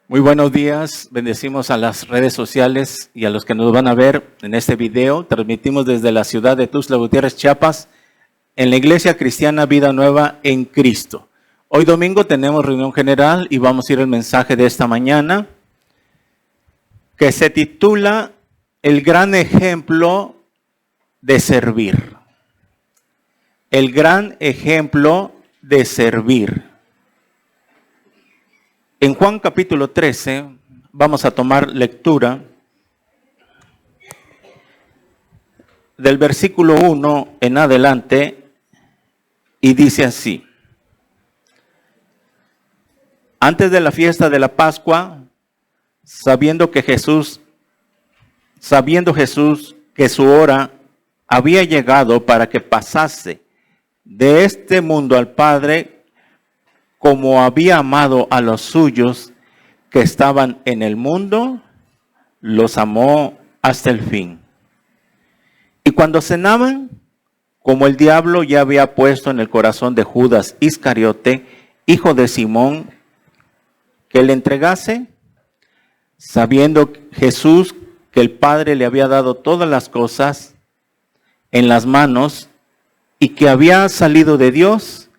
Muy buenos días, bendecimos a las redes sociales y a los que nos van a ver en este video. Transmitimos desde la ciudad de Tuxtla Gutiérrez, Chiapas, en la Iglesia Cristiana Vida Nueva en Cristo. Hoy domingo tenemos reunión general y vamos a ir al mensaje de esta mañana, que se titula El gran ejemplo de servir. El gran ejemplo de servir. En Juan capítulo 13 vamos a tomar lectura del versículo 1 en adelante y dice así: Antes de la fiesta de la Pascua, sabiendo Jesús que su hora había llegado para que pasase de este mundo al Padre, como había amado a los suyos que estaban en el mundo, los amó hasta el fin. Y cuando cenaban, como el diablo ya había puesto en el corazón de Judas Iscariote, hijo de Simón, que le entregase, sabiendo Jesús que el Padre le había dado todas las cosas en las manos y que había salido de Dios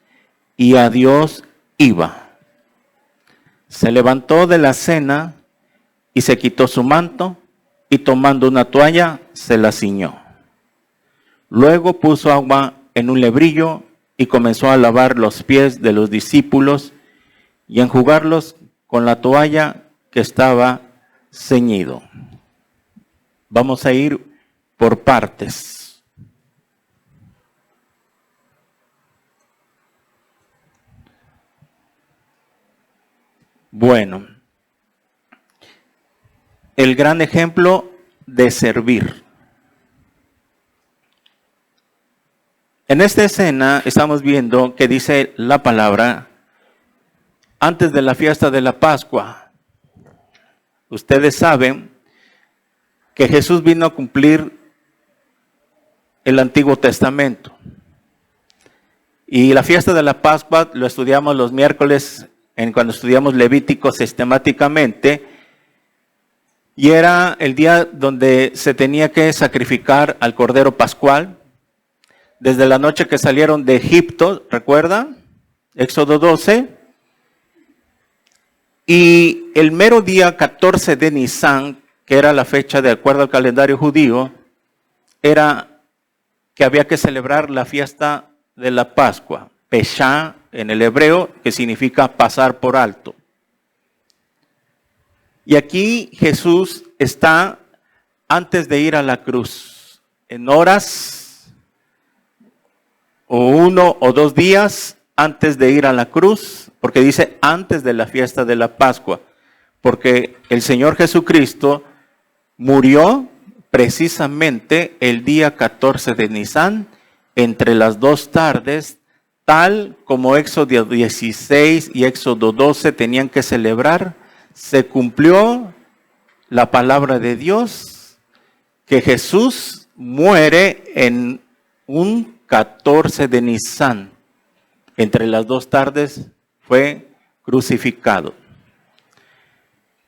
y a Dios iba. Se levantó de la cena y se quitó su manto y tomando una toalla se la ciñó. Luego puso agua en un lebrillo y comenzó a lavar los pies de los discípulos y a enjugarlos con la toalla que estaba ceñido. Vamos a ir por partes. Bueno, el gran ejemplo de servir. En esta escena estamos viendo que dice la palabra, antes de la fiesta de la Pascua. Ustedes saben que Jesús vino a cumplir el Antiguo Testamento. Y la fiesta de la Pascua lo estudiamos los miércoles cuando estudiamos Levítico sistemáticamente, y era el día donde se tenía que sacrificar al Cordero Pascual, desde la noche que salieron de Egipto, ¿recuerdan? Éxodo 12, y el mero día 14 de Nisán, que era la fecha de acuerdo al calendario judío, era que había que celebrar la fiesta de la Pascua, Peshá, en el hebreo, que significa pasar por alto. Y aquí Jesús está antes de ir a la cruz, en horas o 1 o 2 días antes de ir a la cruz, porque dice antes de la fiesta de la Pascua, porque el Señor Jesucristo murió precisamente el día 14 de Nisán, entre las 2 tardes, tal como Éxodo 16 y Éxodo 12 tenían que celebrar. Se cumplió la palabra de Dios, que Jesús muere en un 14 de Nisán. Entre las 2 tardes fue crucificado.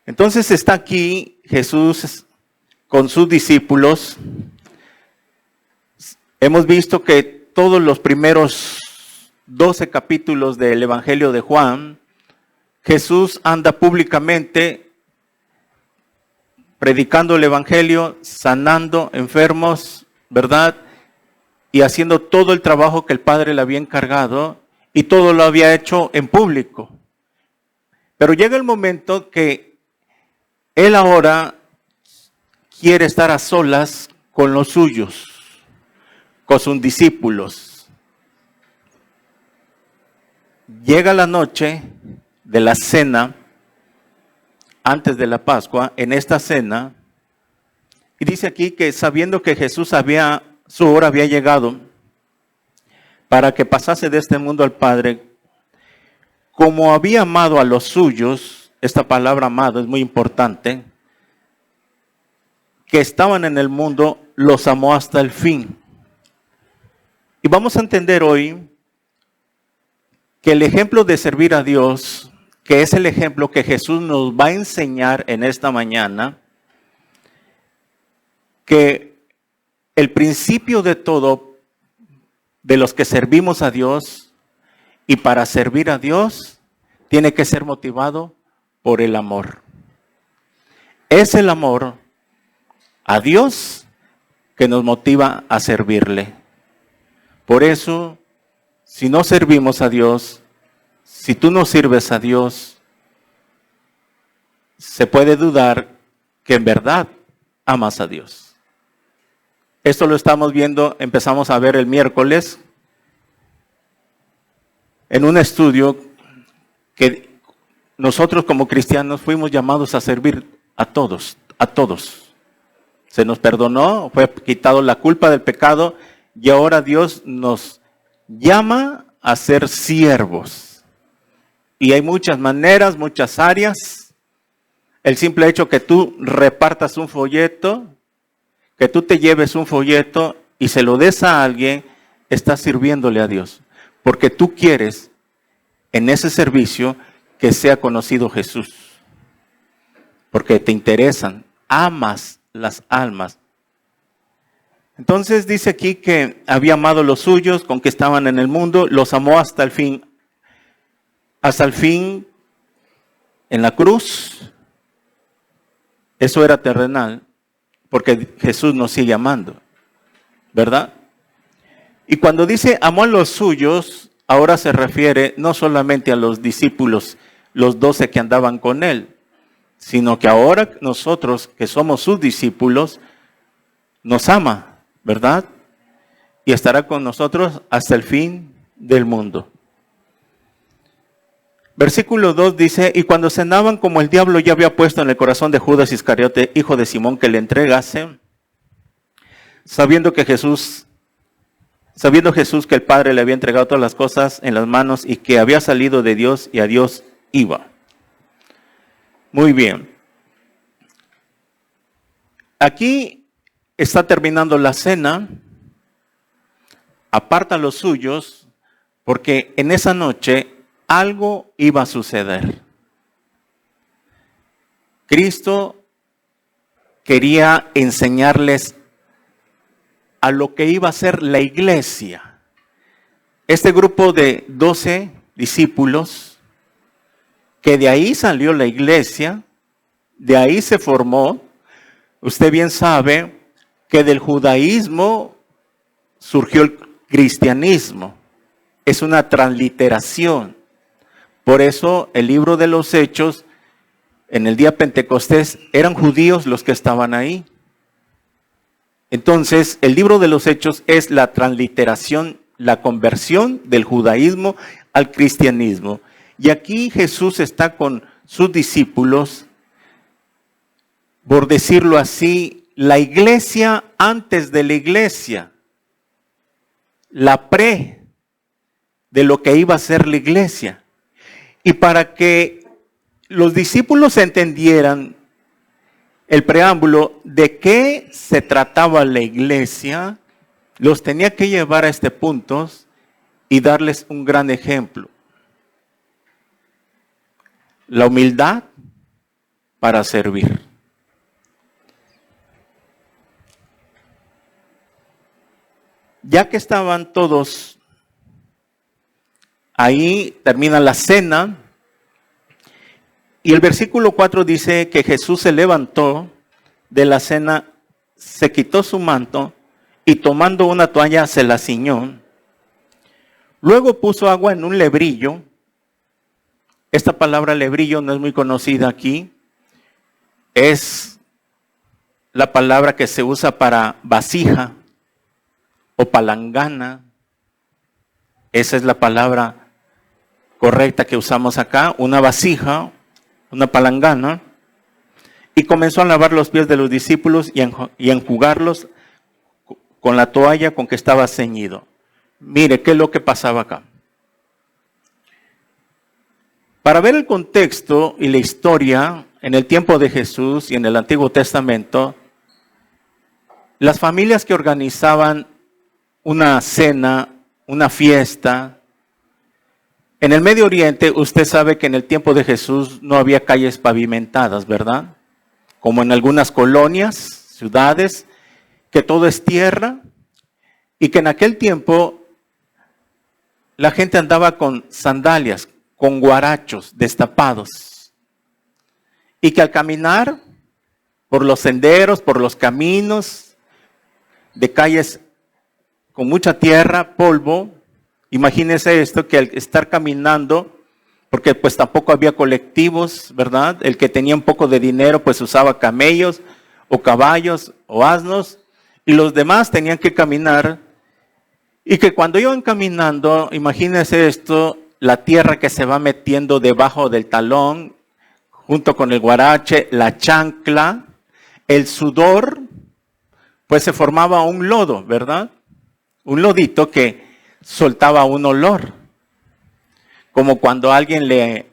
Entonces está aquí Jesús con sus discípulos. Hemos visto que todos los primeros 12 capítulos del Evangelio de Juan, Jesús anda públicamente predicando el Evangelio, sanando enfermos, ¿verdad? Y haciendo todo el trabajo que el Padre le había encargado, y todo lo había hecho en público. Pero llega el momento que Él ahora quiere estar a solas con los suyos, con sus discípulos. Llega la noche de la cena, antes de la Pascua, en esta cena, y dice aquí que sabiendo que Jesús su hora había llegado para que pasase de este mundo al Padre, como había amado a los suyos, esta palabra amado es muy importante, que estaban en el mundo, los amó hasta el fin. Y vamos a entender hoy que el ejemplo de servir a Dios que es el ejemplo que Jesús nos va a enseñar en esta mañana, que el principio de todo, de los que servimos a Dios y para servir a Dios, tiene que ser motivado por el amor. Es el amor a Dios que nos motiva a servirle. Por eso, si no servimos a Dios, si tú no sirves a Dios, se puede dudar que en verdad amas a Dios. Esto lo estamos viendo, empezamos a ver el miércoles, en un estudio que nosotros como cristianos fuimos llamados a servir a todos, a todos. Se nos perdonó, fue quitado la culpa del pecado y ahora Dios nos llama a ser siervos. Y hay muchas maneras, muchas áreas. El simple hecho que tú repartas un folleto, que tú te lleves un folleto y se lo des a alguien, estás sirviéndole a Dios. Porque tú quieres en ese servicio que sea conocido Jesús. Porque te interesan, amas las almas. Entonces dice aquí que había amado los suyos con que estaban en el mundo, los amó hasta el fin. Hasta el fin en la cruz. Eso era terrenal, porque Jesús nos sigue amando, ¿verdad? Y cuando dice amó a los suyos, ahora se refiere no solamente a los discípulos, los 12 que andaban con él, sino que ahora nosotros que somos sus discípulos, nos ama, ¿verdad? Y estará con nosotros hasta el fin del mundo. Versículo 2 dice, y cuando cenaban, como el diablo ya había puesto en el corazón de Judas Iscariote, hijo de Simón, que le entregase, sabiendo Jesús que el Padre le había entregado todas las cosas en las manos y que había salido de Dios y a Dios iba. Muy bien. Aquí está terminando la cena, apartan los suyos, porque en esa noche algo iba a suceder. Cristo quería enseñarles a lo que iba a ser la iglesia. Este grupo de 12 discípulos, que de ahí salió la iglesia, de ahí se formó. Usted bien sabe que del judaísmo surgió el cristianismo. Es una transliteración. Por eso el libro de los Hechos, en el día Pentecostés, eran judíos los que estaban ahí. Entonces, el libro de los Hechos es la transliteración, la conversión del judaísmo al cristianismo. Y aquí Jesús está con sus discípulos, por decirlo así, la iglesia antes de la iglesia, la pre de lo que iba a ser la iglesia. Y para que los discípulos entendieran el preámbulo de qué se trataba la iglesia, los tenía que llevar a este punto y darles un gran ejemplo. La humildad para servir. Ya que estaban todos ahí, termina la cena, y el versículo 4 dice que Jesús se levantó de la cena, se quitó su manto y tomando una toalla se la ciñó. Luego puso agua en un lebrillo. Esta palabra lebrillo no es muy conocida aquí. Es la palabra que se usa para vasija o palangana. Esa es la palabra correcta que usamos acá, una vasija, una palangana, y comenzó a lavar los pies de los discípulos y a enjugarlos con la toalla con que estaba ceñido. Mire, ¿qué es lo que pasaba acá? Para ver el contexto y la historia en el tiempo de Jesús y en el Antiguo Testamento, las familias que organizaban una cena, una fiesta, En el Medio Oriente, usted sabe que en el tiempo de Jesús no había calles pavimentadas, ¿verdad? Como en algunas colonias, ciudades, que todo es tierra, y que en aquel tiempo la gente andaba con sandalias, con guarachos destapados, y que al caminar por los senderos, por los caminos de calles con mucha tierra, polvo, imagínese esto, que al estar caminando, porque pues tampoco había colectivos, ¿verdad? El que tenía un poco de dinero pues usaba camellos o caballos o asnos, y los demás tenían que caminar, y que cuando iban caminando, imagínese esto, la tierra que se va metiendo debajo del talón, junto con el guarache, la chancla, el sudor, pues se formaba un lodo, ¿verdad? Un lodito que soltaba un olor, como cuando a alguien le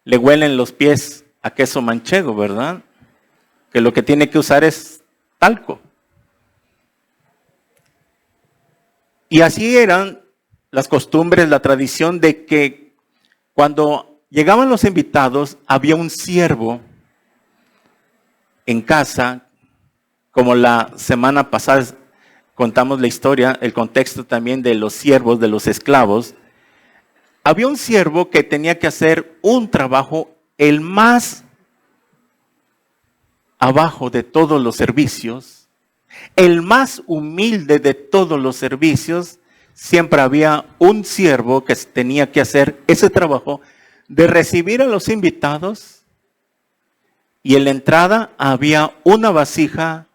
huelen los pies a queso manchego, ¿verdad? Que lo que tiene que usar es talco. Y así eran las costumbres, la tradición de que cuando llegaban los invitados había un siervo en casa, como la semana pasada contamos la historia, el contexto también de los siervos, de los esclavos. Había un siervo que tenía que hacer un trabajo el más abajo de todos los servicios, el más humilde de todos los servicios. Siempre había un siervo que tenía que hacer ese trabajo de recibir a los invitados, y en la entrada había una vasija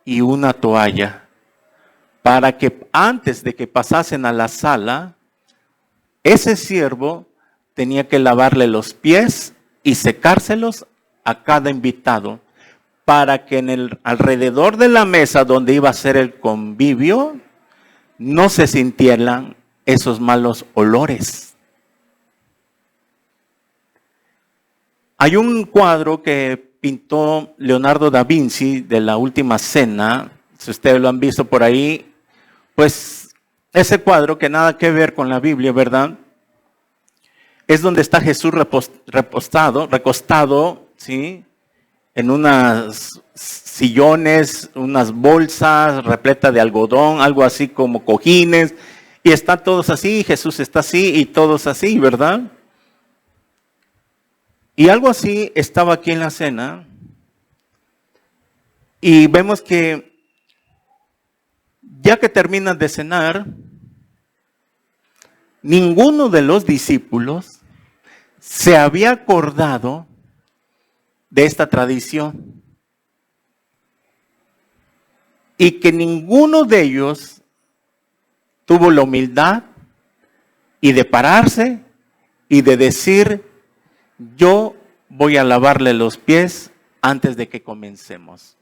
y una toalla, para que antes de que pasasen a la sala, ese siervo tenía que lavarle los pies y secárselos a cada invitado, para que en el alrededor de la mesa donde iba a ser el convivio no se sintieran esos malos olores. Hay un cuadro que pintó Leonardo da Vinci de la Última Cena, si ustedes lo han visto por ahí, pues ese cuadro que nada que ver con la Biblia, ¿verdad? Es donde está Jesús recostado, ¿sí? En unas sillones, unas bolsas repletas de algodón, algo así como cojines, y están todos así, Jesús está así y todos así, ¿verdad? Y algo así estaba aquí en la cena, y vemos que ya que terminan de cenar, ninguno de los discípulos se había acordado de esta tradición, y que ninguno de ellos tuvo la humildad y de pararse y de decir: yo voy a lavarle los pies antes de que comencemos.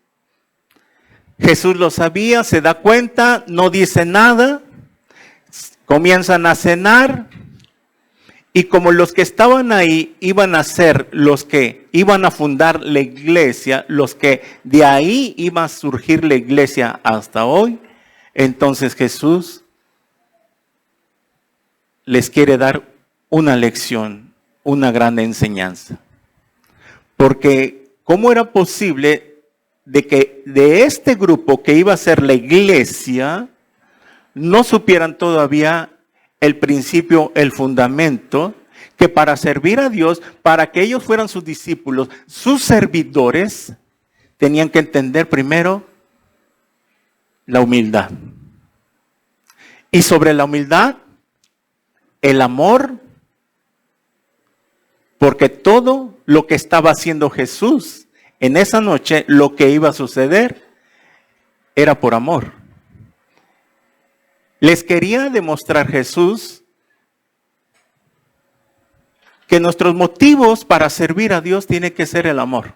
Jesús lo sabía, se da cuenta, no dice nada, comienzan a cenar. Y como los que estaban ahí iban a ser los que iban a fundar la iglesia, los que de ahí iba a surgir la iglesia hasta hoy, entonces Jesús les quiere dar una lección, una gran enseñanza. Porque ¿cómo era posible de que de este grupo que iba a ser la iglesia no supieran todavía el principio, el fundamento, que para servir a Dios, para que ellos fueran sus discípulos, sus servidores, tenían que entender primero la humildad? Y sobre la humildad, el amor, porque todo lo que estaba haciendo Jesús en esa noche, lo que iba a suceder, era por amor. Les quería demostrar Jesús que nuestros motivos para servir a Dios tiene que ser el amor.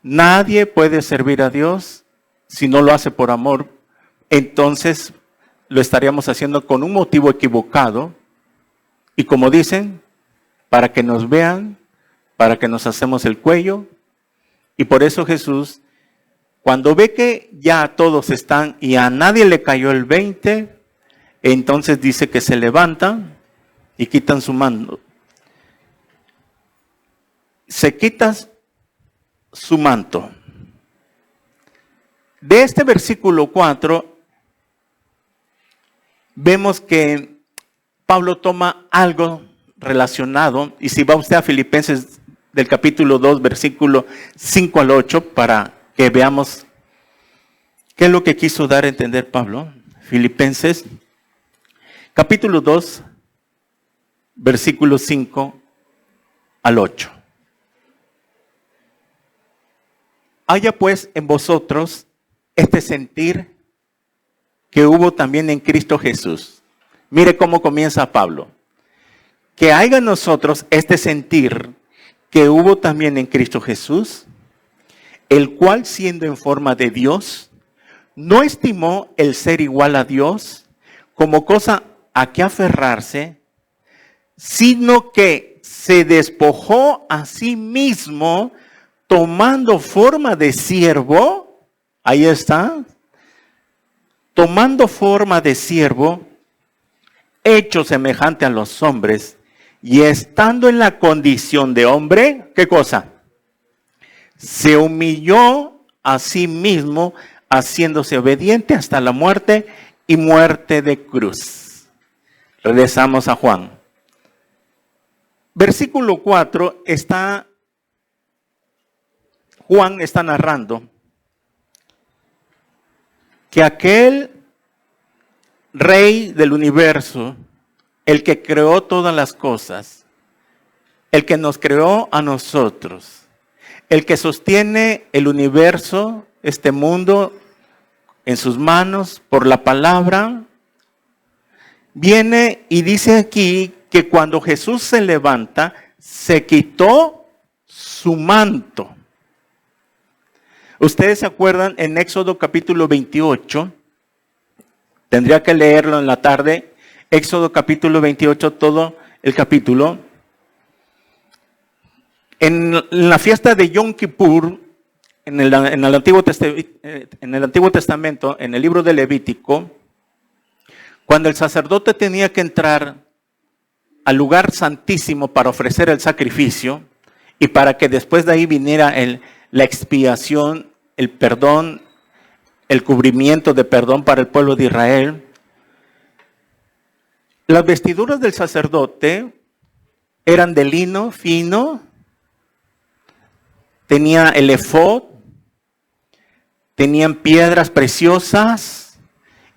Nadie puede servir a Dios si no lo hace por amor. Entonces lo estaríamos haciendo con un motivo equivocado. Y como dicen, para que nos vean, para que nos hacemos el cuello. Y por eso Jesús, cuando ve que ya todos están y a nadie le cayó el 20, Entonces dice que se levantan y quitan su manto. Se quita su manto. De este versículo 4, vemos que Pablo toma algo relacionado, y si va usted a Filipenses del capítulo 2, versículo 5 al 8, para que veamos qué es lo que quiso dar a entender Pablo. Filipenses, capítulo 2, versículo 5 al 8. Haya pues en vosotros este sentir que hubo también en Cristo Jesús. Mire cómo comienza Pablo. Que haya en nosotros este sentir que hubo también en Cristo Jesús, el cual siendo en forma de Dios, no estimó el ser igual a Dios como cosa a que aferrarse, sino que se despojó a sí mismo, tomando forma de siervo. Ahí está. Tomando forma de siervo, hecho semejante a los hombres, y estando en la condición de hombre, ¿qué cosa? Se humilló a sí mismo, haciéndose obediente hasta la muerte y muerte de cruz. Regresamos a Juan. Versículo 4 Juan está narrando que aquel Rey del universo, el que creó todas las cosas, el que nos creó a nosotros, el que sostiene el universo, este mundo, en sus manos por la palabra, viene y dice aquí que cuando Jesús se levanta, se quitó su manto. Ustedes se acuerdan en Éxodo capítulo 28, tendría que leerlo en la tarde, Éxodo capítulo 28, todo el capítulo. En la fiesta de Yom Kippur, en el Antiguo Testamento, en el libro de Levítico, cuando el sacerdote tenía que entrar al lugar santísimo para ofrecer el sacrificio y para que después de ahí viniera la expiación, el perdón, el cubrimiento de perdón para el pueblo de Israel, las vestiduras del sacerdote eran de lino fino, tenía el efod, tenían piedras preciosas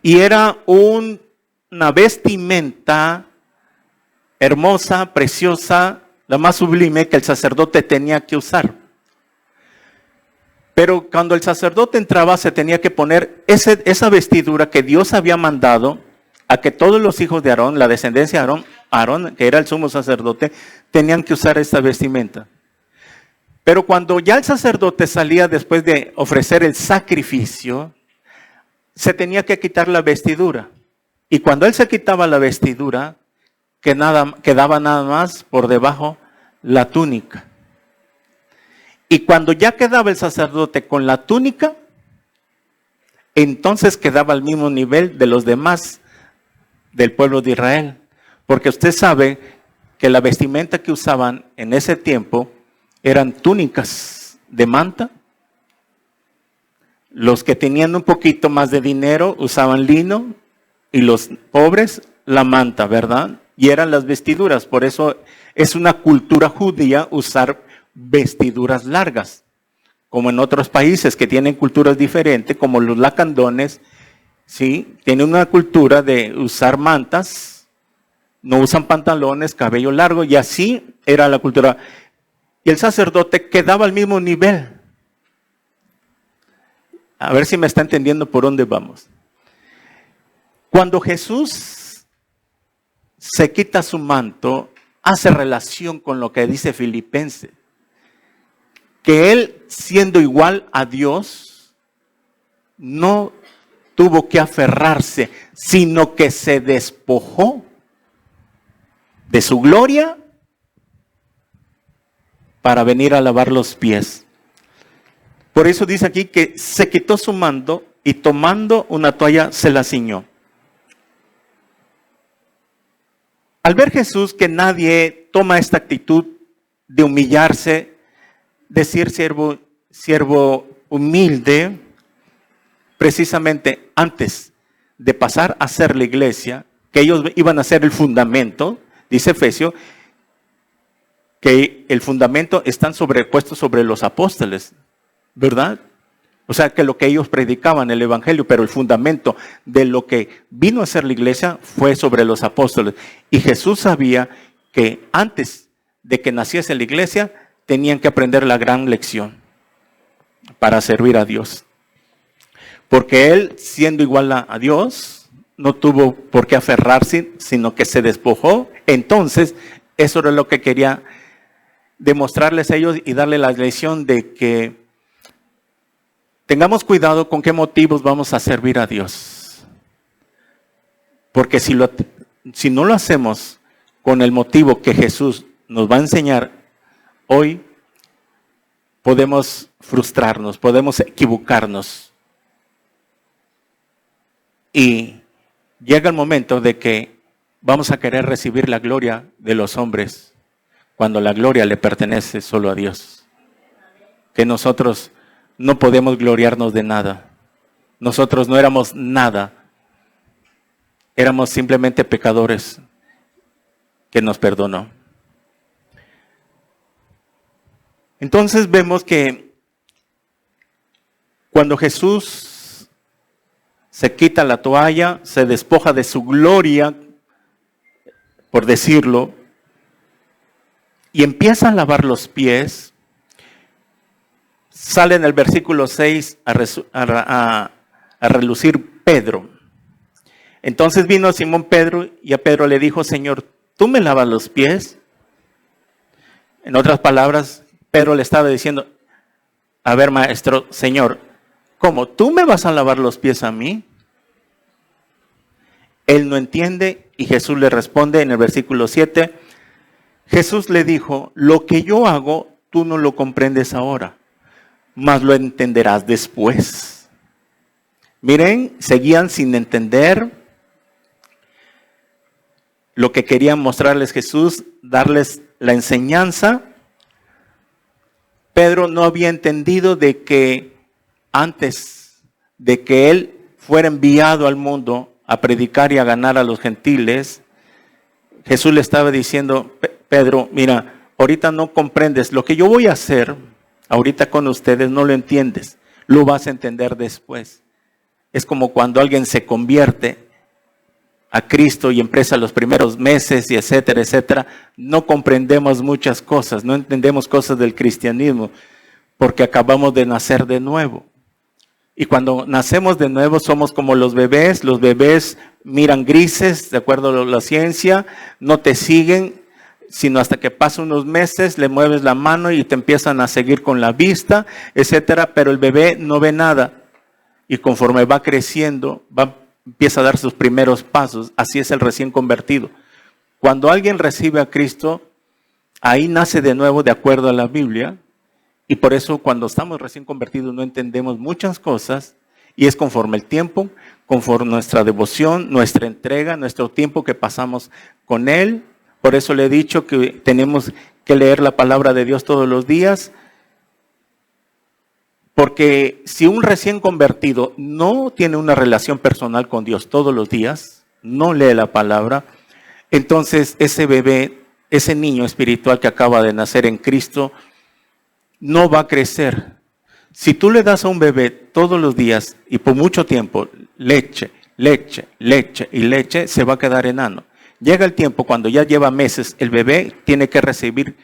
y era una vestimenta hermosa, preciosa, la más sublime que el sacerdote tenía que usar. Pero cuando el sacerdote entraba se tenía que poner esa vestidura que Dios había mandado a que todos los hijos de Aarón, la descendencia de Aarón, que era el sumo sacerdote, tenían que usar esta vestimenta. Pero cuando ya el sacerdote salía después de ofrecer el sacrificio, se tenía que quitar la vestidura. Y cuando él se quitaba la vestidura, quedaba nada más por debajo la túnica. Y cuando ya quedaba el sacerdote con la túnica, entonces quedaba al mismo nivel de los demás del pueblo de Israel. Porque usted sabe que la vestimenta que usaban en ese tiempo eran túnicas de manta. Los que tenían un poquito más de dinero usaban lino y los pobres la manta, ¿verdad? Y eran las vestiduras. Por eso es una cultura judía usar vestiduras largas, como en otros países que tienen culturas diferentes, como los lacandones, ¿sí? Tienen una cultura de usar mantas, no usan pantalones, cabello largo, y así era la cultura. Y el sacerdote quedaba al mismo nivel. A ver si me está entendiendo por dónde vamos. Cuando Jesús se quita su manto, hace relación con lo que dice Filipenses, que él, siendo igual a Dios, no tuvo que aferrarse, sino que se despojó de su gloria para venir a lavar los pies. Por eso dice aquí que se quitó su manto y tomando una toalla se la ciñó. al ver Jesús que nadie toma esta actitud de humillarse, decir siervo humilde, precisamente antes de pasar a ser la iglesia, que ellos iban a ser el fundamento, dice Efesios, que el fundamento están puestos sobre los apóstoles, ¿verdad? O sea, que lo que ellos predicaban, el evangelio, pero el fundamento de lo que vino a ser la iglesia fue sobre los apóstoles. Y Jesús sabía que antes de que naciese la iglesia, tenían que aprender la gran lección para servir a Dios. Porque Él, siendo igual a Dios, no tuvo por qué aferrarse, sino que se despojó. Entonces, eso era lo que quería demostrarles a ellos y darle la lección de que tengamos cuidado con qué motivos vamos a servir a Dios. Porque si no lo hacemos con el motivo que Jesús nos va a enseñar hoy, podemos frustrarnos, podemos equivocarnos. Y llega el momento de que vamos a querer recibir la gloria de los hombres, cuando la gloria le pertenece solo a Dios. Que nosotros no podemos gloriarnos de nada. Nosotros no éramos nada. Éramos simplemente pecadores que nos perdonó. Entonces vemos que cuando Jesús se quita la toalla, se despoja de su gloria, por decirlo, y empieza a lavar los pies, sale en el versículo 6 a relucir Pedro. Entonces vino Simón Pedro y a Pedro le dijo: Señor, ¿tú me lavas los pies? En otras palabras, Pedro le estaba diciendo: a ver, maestro, Señor, ¿cómo? ¿Tú me vas a lavar los pies a mí? Él no entiende y Jesús le responde en el versículo 7. Jesús le dijo: lo que yo hago, tú no lo comprendes ahora, mas lo entenderás después. Miren, seguían sin entender lo que quería mostrarles Jesús, darles la enseñanza. Pedro no había entendido de que antes de que él fuera enviado al mundo a predicar y a ganar a los gentiles, Jesús le estaba diciendo: Pedro, mira, ahorita no comprendes lo que yo voy a hacer. Ahorita con ustedes no lo entiendes, lo vas a entender después. Es como cuando alguien se convierte a Cristo y empieza los primeros meses y etcétera, etcétera. No comprendemos muchas cosas, no entendemos cosas del cristianismo porque acabamos de nacer de nuevo. Y cuando nacemos de nuevo somos como los bebés miran grises, de acuerdo a la ciencia, no te siguen, sino hasta que pasan unos meses, le mueves la mano y te empiezan a seguir con la vista, etcétera, pero el bebé no ve nada. Y conforme va creciendo, empieza a dar sus primeros pasos. Así es el recién convertido. Cuando alguien recibe a Cristo, ahí nace de nuevo de acuerdo a la Biblia. Y por eso cuando estamos recién convertidos no entendemos muchas cosas. Y es conforme el tiempo, conforme nuestra devoción, nuestra entrega, nuestro tiempo que pasamos con Él. Por eso le he dicho que tenemos que leer la palabra de Dios todos los días. Porque si un recién convertido no tiene una relación personal con Dios todos los días, no lee la palabra, entonces ese bebé, ese niño espiritual que acaba de nacer en Cristo, no va a crecer. Si tú le das a un bebé todos los días y por mucho tiempo leche, leche, leche y leche, se va a quedar enano. Llega el tiempo cuando ya lleva meses, el bebé tiene que recibir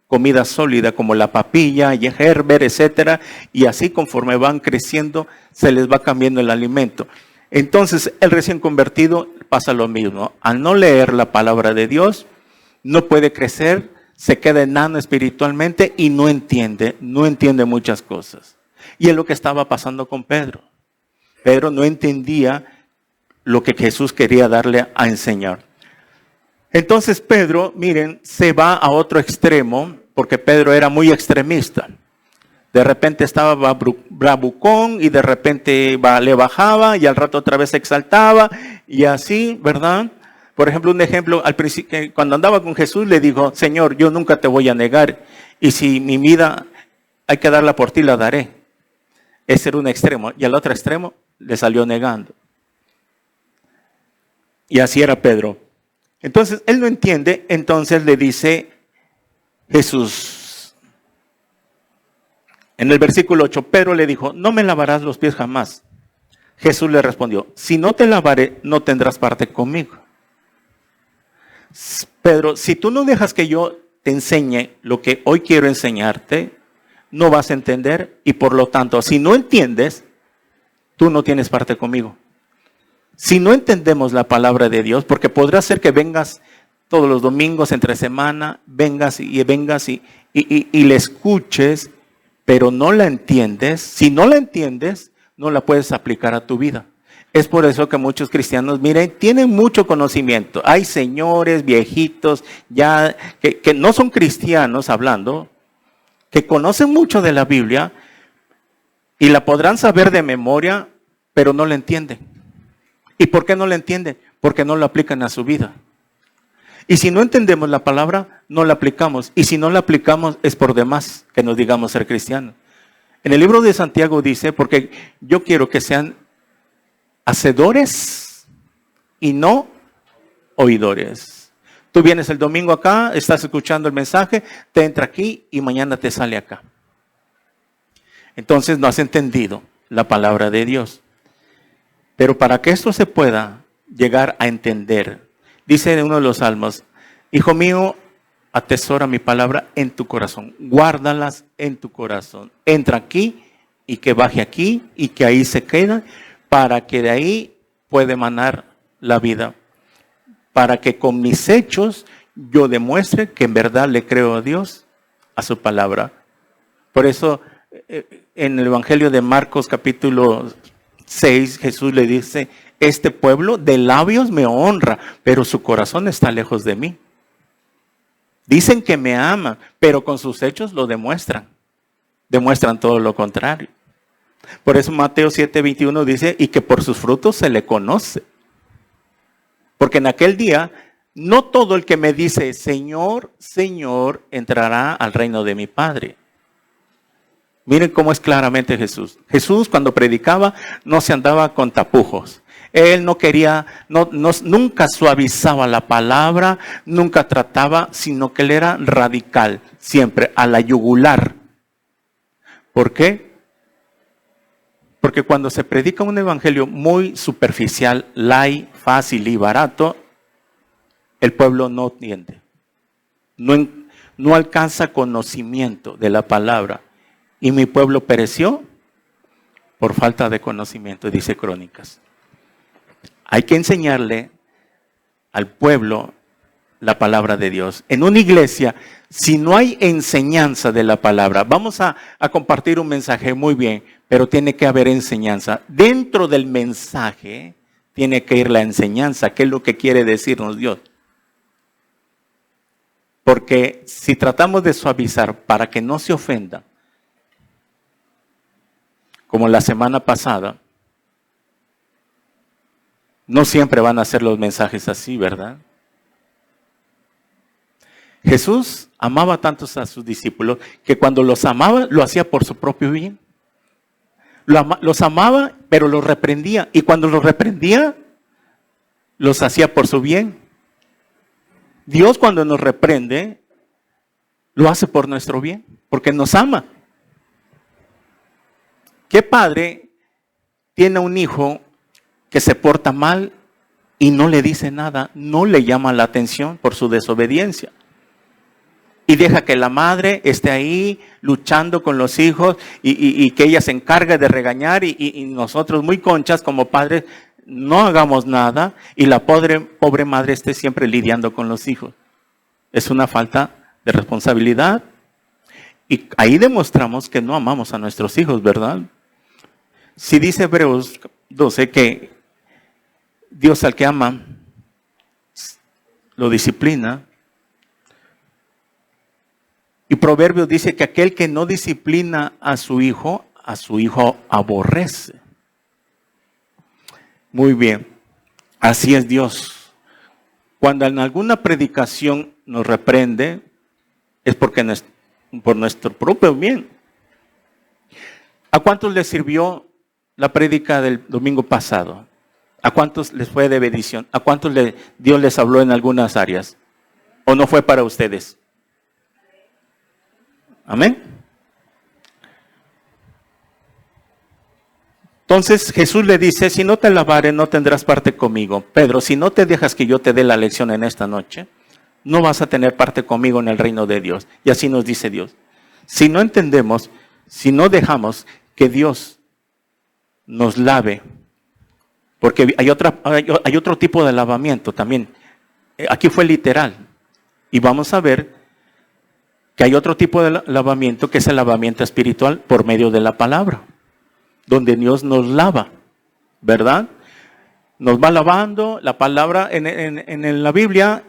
comida sólida como la papilla, y Gerber, etcétera, y así conforme van creciendo se les va cambiando el alimento. Entonces el recién convertido pasa lo mismo. Al no leer la palabra de Dios, no puede crecer, se queda enano espiritualmente y no entiende muchas cosas. Y es lo que estaba pasando con Pedro. Pedro no entendía lo que Jesús quería darle a enseñar. Entonces Pedro, miren, se va a otro extremo, porque Pedro era muy extremista. De repente estaba bravucón y de repente le bajaba y al rato otra vez se exaltaba y así, ¿verdad? Por ejemplo, un ejemplo, al principio, cuando andaba con Jesús le dijo, Señor, yo nunca te voy a negar. Y si mi vida hay que darla por ti, la daré. Ese era un extremo. Y al otro extremo le salió negando. Y así era Pedro. Entonces, él no entiende. Entonces le dice Jesús. En el versículo 8, Pedro le dijo, no me lavarás los pies jamás. Jesús le respondió, si no te lavaré, no tendrás parte conmigo. Pedro, si tú no dejas que yo te enseñe lo que hoy quiero enseñarte, no vas a entender y por lo tanto, si no entiendes, tú no tienes parte conmigo. Si no entendemos la palabra de Dios, porque podrá ser que vengas todos los domingos, entre semana, vengas y le escuches, pero no la entiendes. Si no la entiendes, no la puedes aplicar a tu vida. Es por eso que muchos cristianos, miren, tienen mucho conocimiento. Hay señores, viejitos, ya que no son cristianos hablando, que conocen mucho de la Biblia y la podrán saber de memoria, pero no la entienden. ¿Y por qué no la entienden? Porque no la aplican a su vida. Y si no entendemos la palabra, no la aplicamos. Y si no la aplicamos, es por demás que nos digamos ser cristianos. En el libro de Santiago dice, porque yo quiero que sean hacedores y no oidores. Tú vienes el domingo acá, estás escuchando el mensaje, te entra aquí y mañana te sale acá. Entonces no has entendido la palabra de Dios. Pero para que esto se pueda llegar a entender, dice en uno de los salmos, hijo mío, atesora mi palabra en tu corazón, guárdalas en tu corazón. Entra aquí y que baje aquí y que ahí se quede, para que de ahí pueda emanar la vida. Para que con mis hechos yo demuestre que en verdad le creo a Dios, a su palabra. Por eso en el Evangelio de Marcos capítulo 6, Jesús le dice, este pueblo de labios me honra, pero su corazón está lejos de mí. Dicen que me aman, pero con sus hechos lo demuestran. Demuestran todo lo contrario. Por eso Mateo 7:21 dice, y que por sus frutos se le conoce. Porque en aquel día, no todo el que me dice, Señor, Señor, entrará al reino de mi Padre. Miren cómo es claramente Jesús. Jesús cuando predicaba no se andaba con tapujos. Él no quería, nunca suavizaba la palabra, nunca trataba, sino que él era radical, siempre a la yugular. ¿Por qué? Porque cuando se predica un evangelio muy superficial, light, fácil y barato, el pueblo no entiende. No alcanza conocimiento de la palabra. Y mi pueblo pereció por falta de conocimiento, dice Crónicas. Hay que enseñarle al pueblo la palabra de Dios. En una iglesia, si no hay enseñanza de la palabra, vamos a compartir un mensaje muy bien, pero tiene que haber enseñanza. Dentro del mensaje tiene que ir la enseñanza, que es lo que quiere decirnos Dios. Porque si tratamos de suavizar para que no se ofenda, como la semana pasada, no siempre van a ser los mensajes así, ¿verdad? Jesús amaba tanto a sus discípulos que cuando los amaba, lo hacía por su propio bien. Los amaba, pero los reprendía. Y cuando los reprendía, los hacía por su bien. Dios cuando nos reprende, lo hace por nuestro bien, porque nos ama. ¿Qué padre tiene un hijo que se porta mal y no le dice nada, no le llama la atención por su desobediencia? Y deja que la madre esté ahí luchando con los hijos y que ella se encargue de regañar y nosotros muy conchas como padres no hagamos nada y la pobre madre esté siempre lidiando con los hijos. Es una falta de responsabilidad y ahí demostramos que no amamos a nuestros hijos, ¿verdad? Si dice Hebreos 12 que Dios al que ama lo disciplina. Y Proverbios dice que aquel que no disciplina a su hijo aborrece. Muy bien, así es Dios. Cuando en alguna predicación nos reprende, es porque por nuestro propio bien. ¿A cuántos les sirvió la prédica del domingo pasado? ¿A cuántos les fue de bendición? ¿A cuántos Dios les habló en algunas áreas? ¿O no fue para ustedes? Amén. Entonces Jesús le dice, si no te lavare, no tendrás parte conmigo. Pedro, si no te dejas que yo te dé la lección en esta noche, no vas a tener parte conmigo en el reino de Dios. Y así nos dice Dios. Si no entendemos, si no dejamos que Dios nos lave, porque hay otro tipo de lavamiento también. Aquí fue literal. Y vamos a ver que hay otro tipo de lavamiento que es el lavamiento espiritual por medio de la palabra, donde Dios nos lava, ¿verdad? Nos va lavando. La palabra en la Biblia,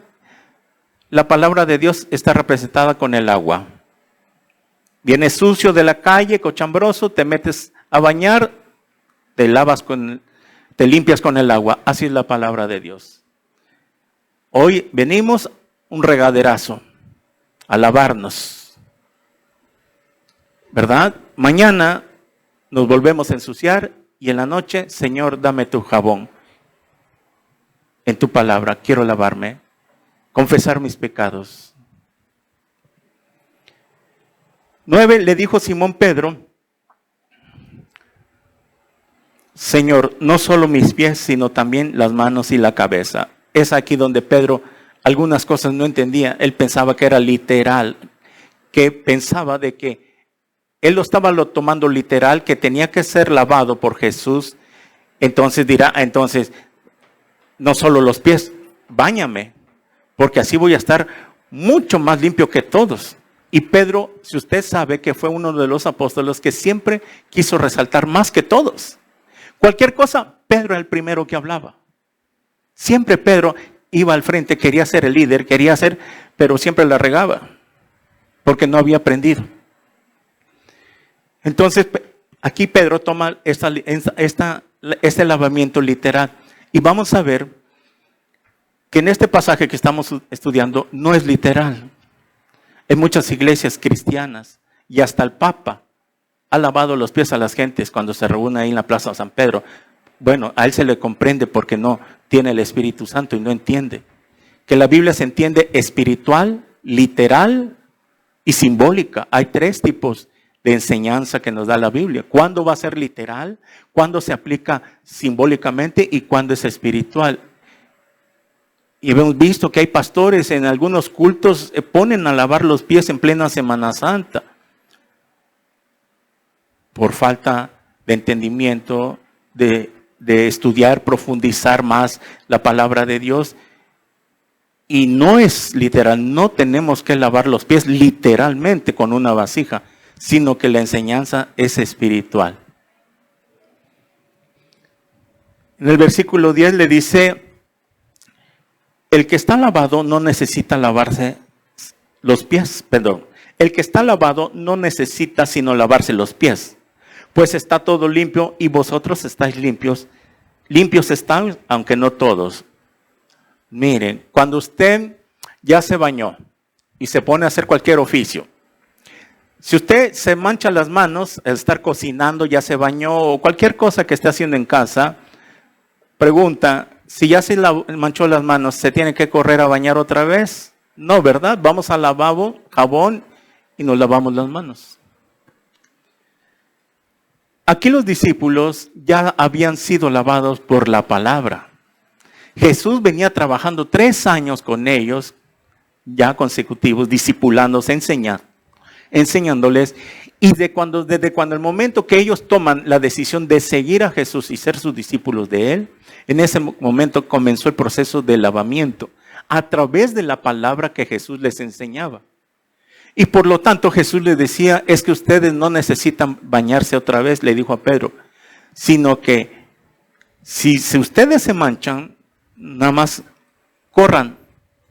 la palabra de Dios está representada con el agua. Vienes sucio de la calle, cochambroso, te metes a bañar, te limpias con el agua. Así es la palabra de Dios. Hoy venimos un regaderazo a lavarnos, ¿verdad? Mañana nos volvemos a ensuciar y en la noche, Señor, dame tu jabón. En tu palabra quiero lavarme, confesar mis pecados. 9, le dijo Simón Pedro, Señor, no solo mis pies, sino también las manos y la cabeza. Es aquí donde Pedro algunas cosas no entendía. Él pensaba que era literal, que pensaba de que él lo estaba tomando literal, que tenía que ser lavado por Jesús. Entonces dirá, no solo los pies, báñame, porque así voy a estar mucho más limpio que todos. Y Pedro, si usted sabe que fue uno de los apóstoles que siempre quiso resaltar más que todos. Cualquier cosa, Pedro era el primero que hablaba. Siempre Pedro iba al frente, quería ser el líder, pero siempre la regaba, porque no había aprendido. Entonces, aquí Pedro toma este lavamiento literal. Y vamos a ver que en este pasaje que estamos estudiando no es literal. En muchas iglesias cristianas y hasta el Papa ha lavado los pies a las gentes cuando se reúne ahí en la Plaza San Pedro. Bueno, a él se le comprende porque no tiene el Espíritu Santo y no entiende. Que la Biblia se entiende espiritual, literal y simbólica. Hay 3 tipos de enseñanza que nos da la Biblia. ¿Cuándo va a ser literal? ¿Cuándo se aplica simbólicamente? ¿Y cuándo es espiritual? Y hemos visto que hay pastores en algunos cultos ponen a lavar los pies en plena Semana Santa. Por falta de entendimiento, de estudiar, profundizar más la palabra de Dios. Y no es literal, no tenemos que lavar los pies literalmente con una vasija, sino que la enseñanza es espiritual. En el versículo 10 le dice, el que está lavado no necesita lavarse los pies, el que está lavado no necesita sino lavarse los pies, pues está todo limpio y vosotros estáis limpios. Limpios están, aunque no todos. Miren, cuando usted ya se bañó y se pone a hacer cualquier oficio, si usted se mancha las manos al estar cocinando, ya se bañó o cualquier cosa que esté haciendo en casa, pregunta, si ya se manchó las manos, ¿se tiene que correr a bañar otra vez? No, ¿verdad? Vamos al lavabo, jabón y nos lavamos las manos. Aquí los discípulos ya habían sido lavados por la palabra. Jesús venía trabajando 3 años con ellos, ya consecutivos, discipulándose, enseñándoles. Y desde cuando el momento que ellos toman la decisión de seguir a Jesús y ser sus discípulos de Él, en ese momento comenzó el proceso de lavamiento a través de la palabra que Jesús les enseñaba. Y por lo tanto Jesús les decía, es que ustedes no necesitan bañarse otra vez, le dijo a Pedro, sino que si ustedes se manchan, nada más corran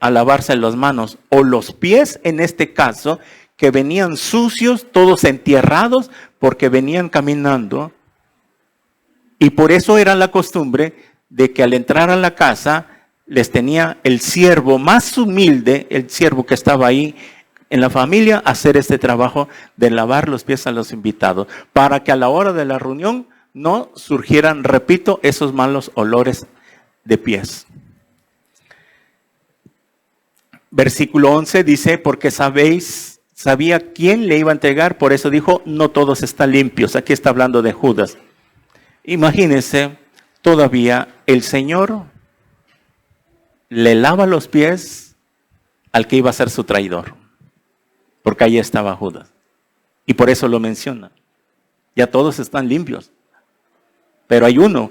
a lavarse las manos o los pies en este caso, que venían sucios, todos entierrados, porque venían caminando. Y por eso era la costumbre de que al entrar a la casa, les tenía el siervo más humilde, el siervo que estaba ahí en la familia, hacer este trabajo de lavar los pies a los invitados, para que a la hora de la reunión no surgieran, repito, esos malos olores de pies. Versículo 11 dice, porque sabía quién le iba a entregar, por eso dijo, no todos están limpios. Aquí está hablando de Judas. Imagínense, todavía el Señor le lava los pies al que iba a ser su traidor, porque ahí estaba Judas. Y por eso lo menciona. Ya todos están limpios, pero hay uno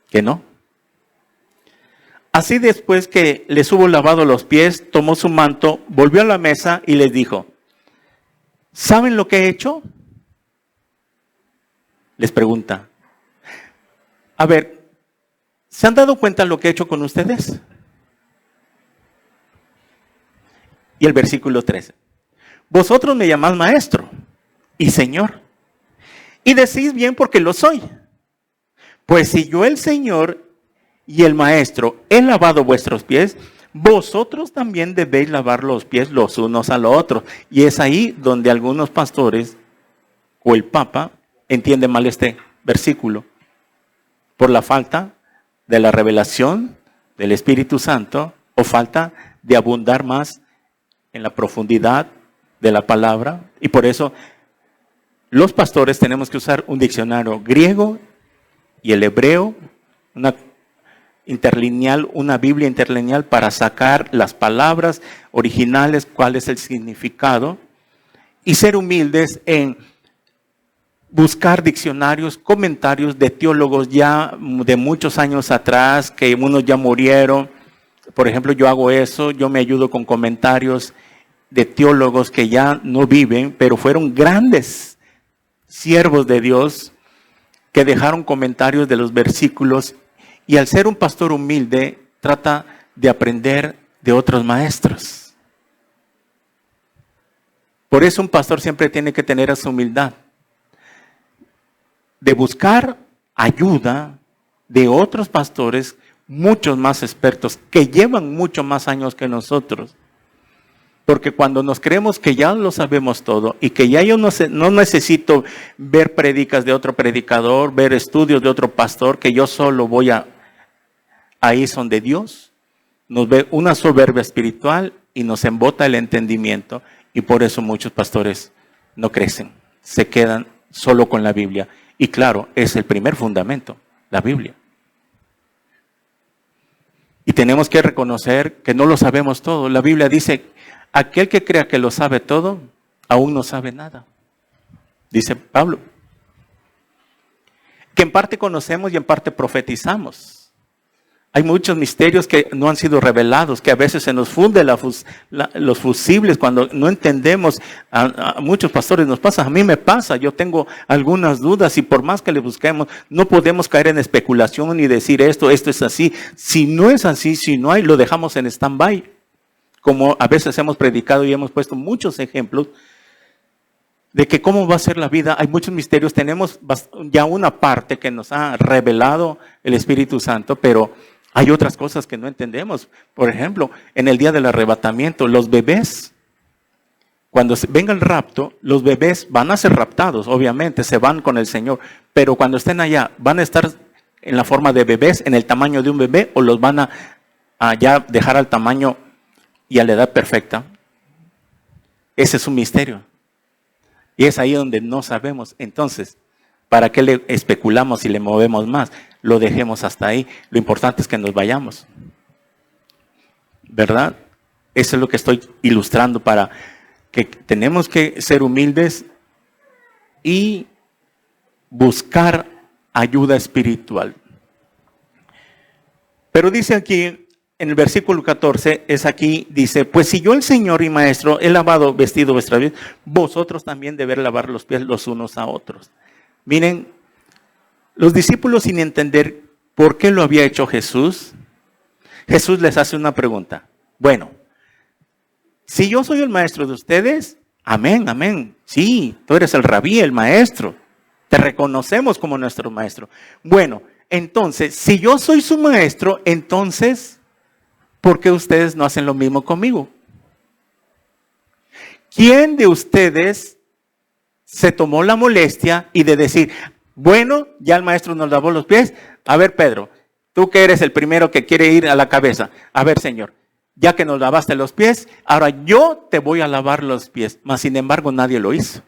que no. Así después que les hubo lavado los pies, tomó su manto, volvió a la mesa y les dijo, ¿saben lo que he hecho? Les pregunta. A ver, ¿se han dado cuenta de lo que he hecho con ustedes? Y el versículo 13. Vosotros me llamás maestro y señor, y decís bien porque lo soy. Pues si yo el Señor y el maestro he lavado vuestros pies, vosotros también debéis lavar los pies los unos a los otros. Y es ahí donde algunos pastores o el Papa entienden mal este versículo, por la falta de la revelación del Espíritu Santo o falta de abundar más en la profundidad de la palabra. Y por eso los pastores tenemos que usar un diccionario griego y el hebreo, una interlineal, una Biblia interlineal para sacar las palabras originales, cuál es el significado, y ser humildes en buscar diccionarios, comentarios de teólogos ya de muchos años atrás, que unos ya murieron. Por ejemplo, yo hago eso, yo me ayudo con comentarios de teólogos que ya no viven, pero fueron grandes siervos de Dios que dejaron comentarios de los versículos. Y al ser un pastor humilde, trata de aprender de otros maestros. Por eso un pastor siempre tiene que tener esa humildad de buscar ayuda de otros pastores, muchos más expertos, que llevan mucho más años que nosotros. Porque cuando nos creemos que ya lo sabemos todo y que ya yo no necesito ver prédicas de otro predicador, ver estudios de otro pastor, que yo solo voy ahí son de Dios, nos ve una soberbia espiritual y nos embota el entendimiento, y por eso muchos pastores no crecen, se quedan solo con la Biblia. Y claro, es el primer fundamento, la Biblia. Y tenemos que reconocer que no lo sabemos todo. La Biblia dice, aquel que crea que lo sabe todo, aún no sabe nada. Dice Pablo. Que en parte conocemos y en parte profetizamos. Hay muchos misterios que no han sido revelados, que a veces se nos funde los fusibles cuando no entendemos. A muchos pastores nos pasa, a mí me pasa, yo tengo algunas dudas y por más que le busquemos, no podemos caer en especulación y decir esto es así. Si no es así, si no hay, lo dejamos en stand-by. Como a veces hemos predicado y hemos puesto muchos ejemplos de que cómo va a ser la vida. Hay muchos misterios, tenemos ya una parte que nos ha revelado el Espíritu Santo, pero hay otras cosas que no entendemos. Por ejemplo, en el día del arrebatamiento, los bebés, cuando venga el rapto, los bebés van a ser raptados, obviamente, se van con el Señor, pero cuando estén allá, ¿van a estar en la forma de bebés, en el tamaño de un bebé, o los van a ya dejar al tamaño y a la edad perfecta? Ese es un misterio. Y es ahí donde no sabemos. Entonces, ¿para qué le especulamos y le movemos más? Lo dejemos hasta ahí. Lo importante es que nos vayamos. ¿Verdad? Eso es lo que estoy ilustrando, para que tenemos que ser humildes y buscar ayuda espiritual. Pero dice aquí, en el versículo 14, dice, pues si yo el Señor y Maestro he lavado, vestido vuestras vidas, vosotros también debéis lavar los pies los unos a otros. Miren, los discípulos, sin entender por qué lo había hecho Jesús, Jesús les hace una pregunta. Bueno, si yo soy el maestro de ustedes, amén, amén. Sí, tú eres el rabí, el maestro. Te reconocemos como nuestro maestro. Bueno, Entonces, si yo soy su maestro, entonces, ¿por qué ustedes no hacen lo mismo conmigo? ¿Quién de ustedes se tomó la molestia y de decir, bueno, ya el maestro nos lavó los pies? A ver, Pedro, tú que eres el primero que quiere ir a la cabeza. A ver, Señor, ya que nos lavaste los pies, ahora yo te voy a lavar los pies. Mas, sin embargo, nadie lo hizo.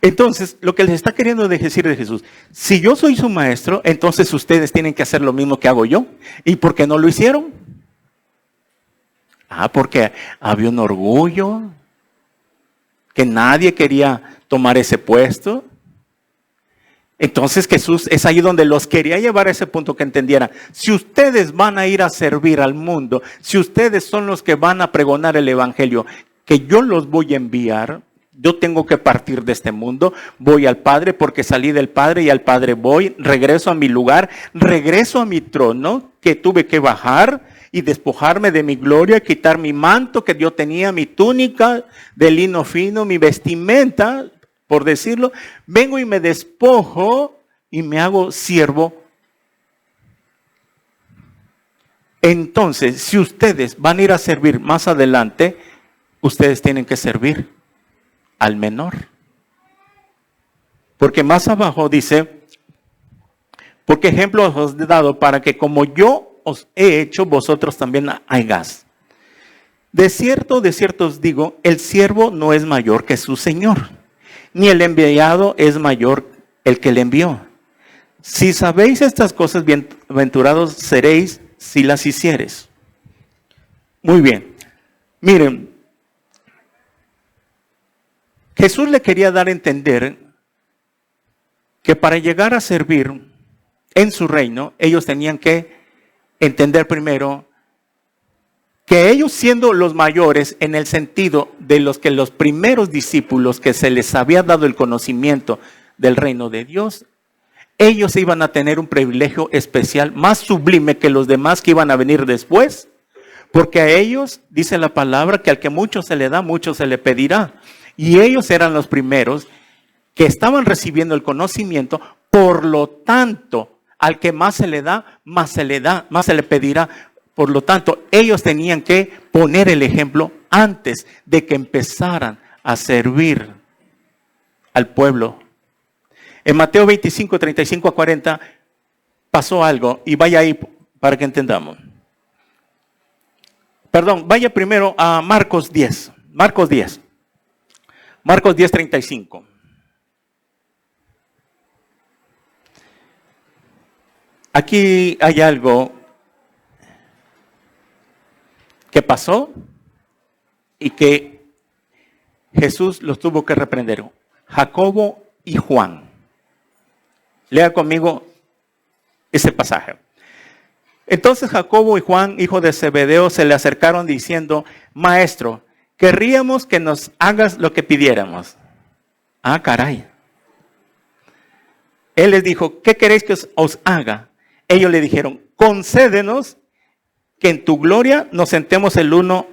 Entonces, lo que les está queriendo decir de Jesús, si yo soy su maestro, entonces ustedes tienen que hacer lo mismo que hago yo. ¿Y por qué no lo hicieron? Porque había un orgullo, que nadie quería tomar ese puesto. Entonces Jesús es ahí donde los quería llevar a ese punto que entendieran. Si ustedes van a ir a servir al mundo, si ustedes son los que van a pregonar el evangelio, que yo los voy a enviar, yo tengo que partir de este mundo, voy al Padre porque salí del Padre y al Padre voy, regreso a mi lugar, regreso a mi trono que tuve que bajar y despojarme de mi gloria, quitar mi manto que yo tenía, mi túnica de lino fino, mi vestimenta, por decirlo, vengo y me despojo y me hago siervo. Entonces, si ustedes van a ir a servir más adelante, ustedes tienen que servir al menor. Porque más abajo dice, porque ejemplo os he dado para que como yo os he hecho, vosotros también hagáis. De cierto os digo, el siervo no es mayor que su señor, ni el enviado es mayor el que le envió. Si sabéis estas cosas, bienaventurados seréis si las hiciereis. Muy bien. Miren, Jesús le quería dar a entender que para llegar a servir en su reino, ellos tenían que entender primero que ellos, siendo los mayores en el sentido de los que los primeros discípulos que se les había dado el conocimiento del reino de Dios, ellos iban a tener un privilegio especial más sublime que los demás que iban a venir después, porque a ellos, dice la palabra, que al que mucho se le da, mucho se le pedirá. Y ellos eran los primeros que estaban recibiendo el conocimiento, por lo tanto, al que más se le da, más se le pedirá. Por lo tanto, ellos tenían que poner el ejemplo antes de que empezaran a servir al pueblo. En Mateo 25, 35 a 40 pasó algo, y vaya ahí para que entendamos. Perdón, vaya primero a Marcos 10. Marcos 10, 35. Aquí hay algo que pasó y que Jesús los tuvo que reprender. Jacobo y Juan. Lea conmigo ese pasaje. Entonces Jacobo y Juan, hijo de Zebedeo, se le acercaron diciendo, Maestro, querríamos que nos hagas lo que pidiéramos. Ah, caray. Él les dijo, ¿qué queréis que os haga? Ellos le dijeron, concédenos que en tu gloria nos sentemos el uno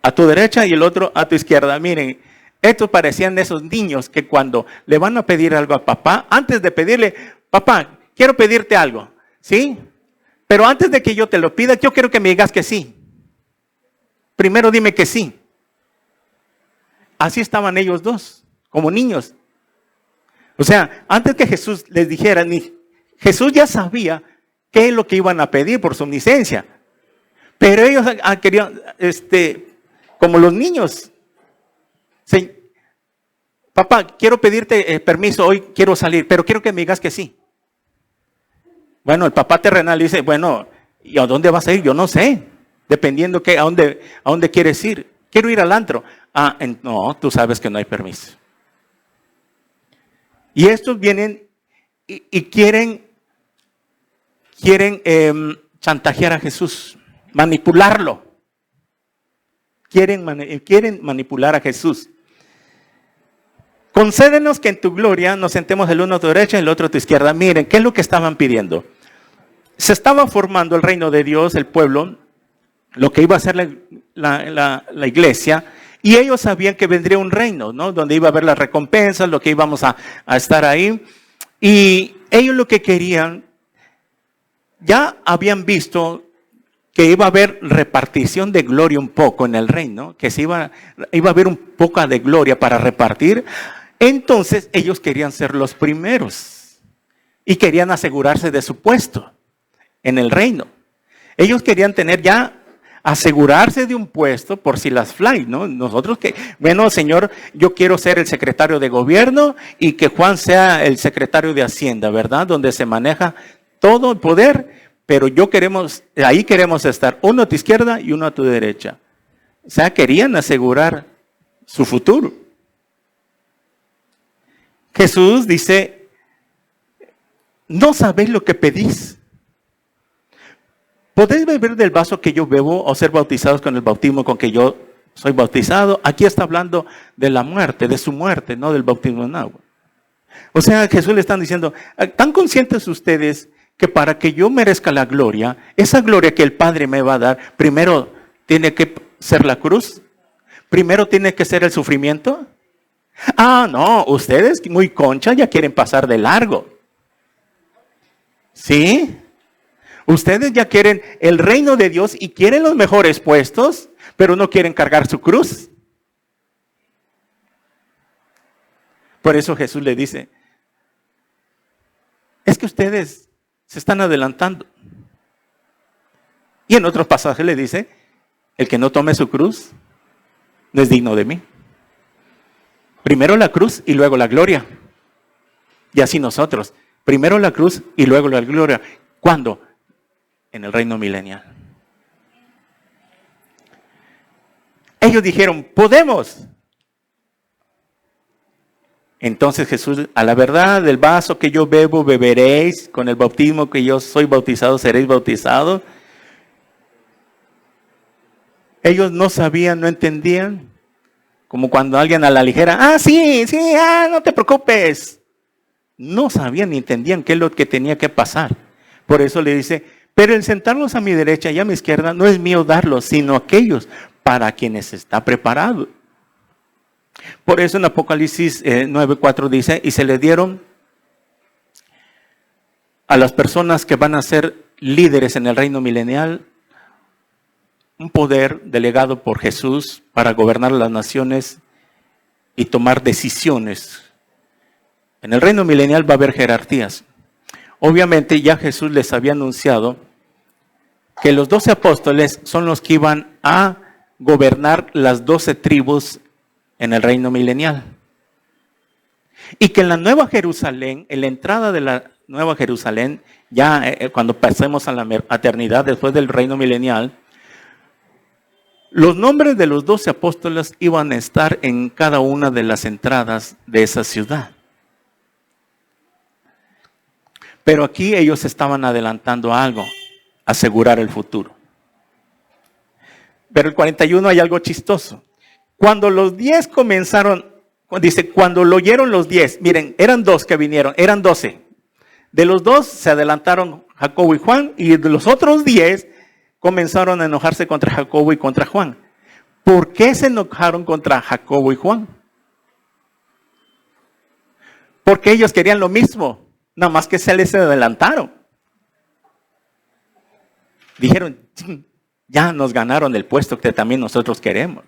a tu derecha y el otro a tu izquierda. Miren, estos parecían de esos niños que cuando le van a pedir algo a papá, antes de pedirle, papá, quiero pedirte algo, ¿sí? Pero antes de que yo te lo pida, yo quiero que me digas que sí. Primero dime que sí. Así estaban ellos dos, como niños. O sea, antes que Jesús les dijera, Jesús ya sabía qué es lo que iban a pedir por su omnisciencia. Pero ellos querían, como los niños. Papá, quiero pedirte permiso, hoy quiero salir, pero quiero que me digas que sí. Bueno, el papá terrenal dice, bueno, ¿y a dónde vas a ir? Yo no sé, dependiendo a dónde quieres ir. Quiero ir al antro. No, tú sabes que no hay permiso. Y estos vienen y quieren chantajear a Jesús, manipularlo. Quieren manipular a Jesús. Concédenos que en tu gloria nos sentemos el uno a tu derecha y el otro a tu izquierda. Miren, ¿qué es lo que estaban pidiendo? Se estaba formando el reino de Dios, el pueblo, lo que iba a ser la iglesia, Y ellos sabían que vendría un reino, ¿no? Donde iba a haber las recompensas, lo que íbamos a estar ahí. Y ellos lo que querían, ya habían visto que iba a haber repartición de gloria un poco en el reino, que iba a haber un poco de gloria para repartir. Entonces ellos querían ser los primeros y querían asegurarse de su puesto en el reino. Ellos querían tener ya, asegurarse de un puesto por si las fly, ¿no? Nosotros que, bueno, Señor, yo quiero ser el secretario de gobierno y que Juan sea el secretario de Hacienda, ¿verdad? Donde se maneja todo el poder, pero ahí queremos estar, uno a tu izquierda y uno a tu derecha. O sea, querían asegurar su futuro. Jesús dice, no sabéis lo que pedís. ¿Podéis beber del vaso que yo bebo o ser bautizados con el bautismo con que yo soy bautizado? Aquí está hablando de la muerte, de su muerte, no del bautismo en agua. O sea, Jesús le están diciendo, ¿tan conscientes ustedes que para que yo merezca la gloria, esa gloria que el Padre me va a dar, primero tiene que ser la cruz? ¿Primero tiene que ser el sufrimiento? Ah, no, ustedes muy conchas ya quieren pasar de largo. ¿Sí? Ustedes ya quieren el reino de Dios y quieren los mejores puestos, pero no quieren cargar su cruz. Por eso Jesús le dice, es que ustedes se están adelantando. Y en otros pasajes le dice, el que no tome su cruz no es digno de mí. Primero la cruz y luego la gloria. Y así nosotros, primero la cruz y luego la gloria. ¿Cuándo? En el reino milenial. Ellos dijeron, podemos. Entonces Jesús, a la verdad, del vaso que yo bebo, beberéis, con el bautismo que yo soy bautizado, seréis bautizados. Ellos no sabían, no entendían. Como cuando alguien a la ligera, sí, no te preocupes. No sabían ni entendían qué es lo que tenía que pasar. Por eso le dice, pero el sentarlos a mi derecha y a mi izquierda no es mío darlos, sino aquellos para quienes está preparado. Por eso en Apocalipsis 9:4 dice, y se le dieron a las personas que van a ser líderes en el reino milenial un poder delegado por Jesús para gobernar las naciones y tomar decisiones. En el reino milenial va a haber jerarquías. Obviamente ya Jesús les había anunciado que los 12 apóstoles son los que iban a gobernar las 12 tribus en el reino milenial. Y que en la Nueva Jerusalén, en la entrada de la Nueva Jerusalén, ya cuando pasemos a la eternidad después del reino milenial, los nombres de los 12 apóstoles iban a estar en cada una de las entradas de esa ciudad. Pero aquí ellos estaban adelantando algo, asegurar el futuro. Pero el 41 hay algo chistoso. Cuando los 10 comenzaron, dice, cuando lo oyeron los 10, miren, eran 2 que vinieron, eran 12. De los 2 se adelantaron Jacobo y Juan, y de los otros 10 comenzaron a enojarse contra Jacobo y contra Juan. ¿Por qué se enojaron contra Jacobo y Juan? Porque ellos querían lo mismo, nada más que se les adelantaron. Dijeron, ya nos ganaron el puesto que también nosotros queremos.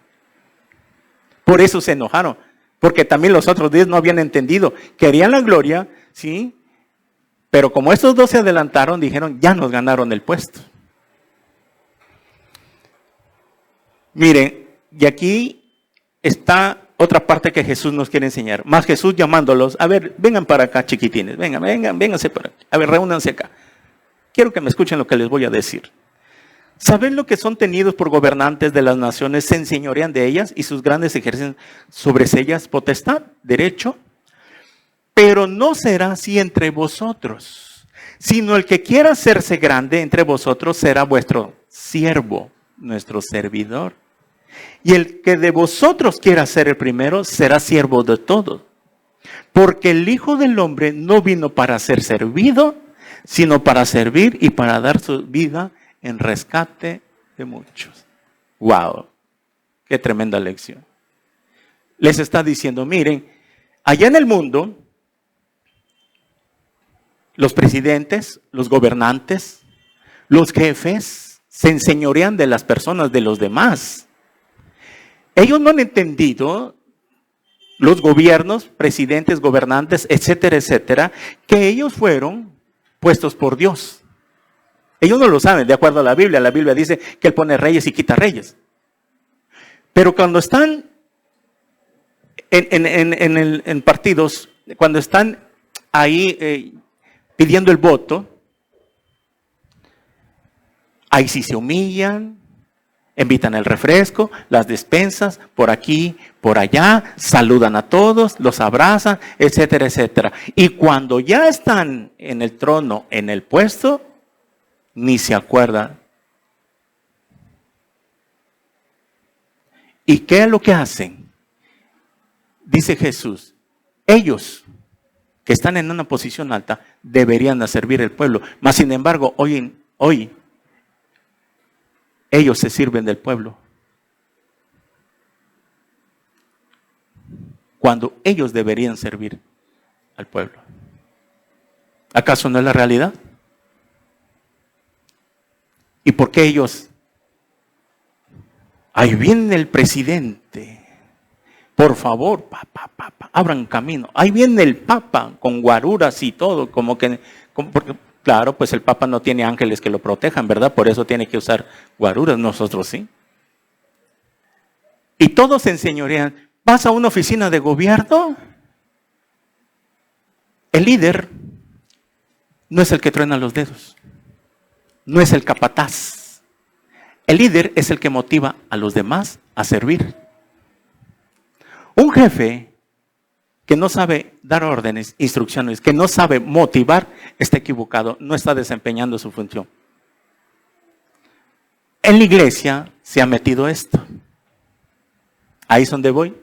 Por eso se enojaron, porque también los otros 10 no habían entendido. Querían la gloria, sí, pero como estos 2 se adelantaron, dijeron, ya nos ganaron el puesto. Miren, y aquí está otra parte que Jesús nos quiere enseñar. Más Jesús llamándolos, a ver, vengan para acá chiquitines, vénganse para acá. A ver, reúnanse acá. Quiero que me escuchen lo que les voy a decir. ¿Saben lo que son tenidos por gobernantes de las naciones? Se enseñorean de ellas y sus grandes ejercen sobre ellas potestad, derecho. Pero no será así entre vosotros, sino el que quiera hacerse grande entre vosotros será vuestro siervo, nuestro servidor. Y el que de vosotros quiera ser el primero será siervo de todos. Porque el Hijo del Hombre no vino para ser servido, sino para servir y para dar su vida en rescate de muchos. ¡Wow! ¡Qué tremenda lección! les está diciendo, miren, allá en el mundo, los presidentes, los gobernantes, los jefes se enseñorean de las personas de los demás. Ellos no han entendido, los gobiernos, presidentes, gobernantes, etcétera, etcétera, que ellos fueron puestos por Dios. Ellos no lo saben, de acuerdo a la Biblia dice que Él pone reyes y quita reyes. Pero cuando están en partidos, cuando están ahí pidiendo el voto, ahí sí se humillan, invitan el refresco, las despensas, por aquí, por allá, saludan a todos, los abrazan, etcétera, etcétera. Y cuando ya están en el trono, en el puesto, ni se acuerdan. ¿Y qué es lo que hacen? Dice Jesús, ellos que están en una posición alta deberían servir al pueblo. Mas sin embargo, hoy ellos se sirven del pueblo. Cuando ellos deberían servir al pueblo. ¿Acaso no es la realidad? ¿Y por qué ellos? Ahí viene el presidente. Por favor, abran camino. Ahí viene el Papa con guaruras y todo, porque, claro, pues el Papa no tiene ángeles que lo protejan, ¿verdad? Por eso tiene que usar guaruras, nosotros sí. Y todos se enseñorean. ¿Vas a una oficina de gobierno? El líder no es el que truena los dedos. No es el capataz. El líder es el que motiva a los demás a servir. Un jefe que no sabe dar órdenes, instrucciones, que no sabe motivar, está equivocado, no está desempeñando su función. En la iglesia se ha metido esto. Ahí es donde voy.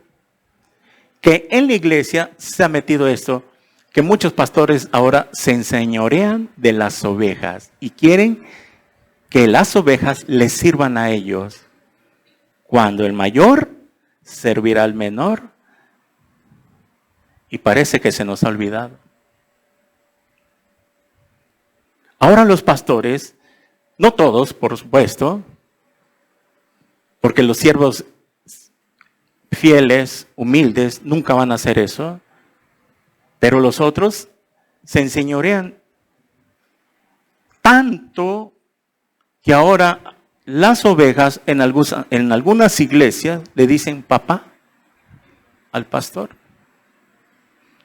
Que en la iglesia se ha metido esto, que muchos pastores ahora se enseñorean de las ovejas y quieren que las ovejas les sirvan a ellos, cuando el mayor servirá al menor. Y parece que se nos ha olvidado. Ahora los pastores, no todos, por supuesto, porque los siervos fieles, humildes, nunca van a hacer eso, pero los otros se enseñorean tanto que ahora las ovejas en algunas iglesias le dicen papá al pastor.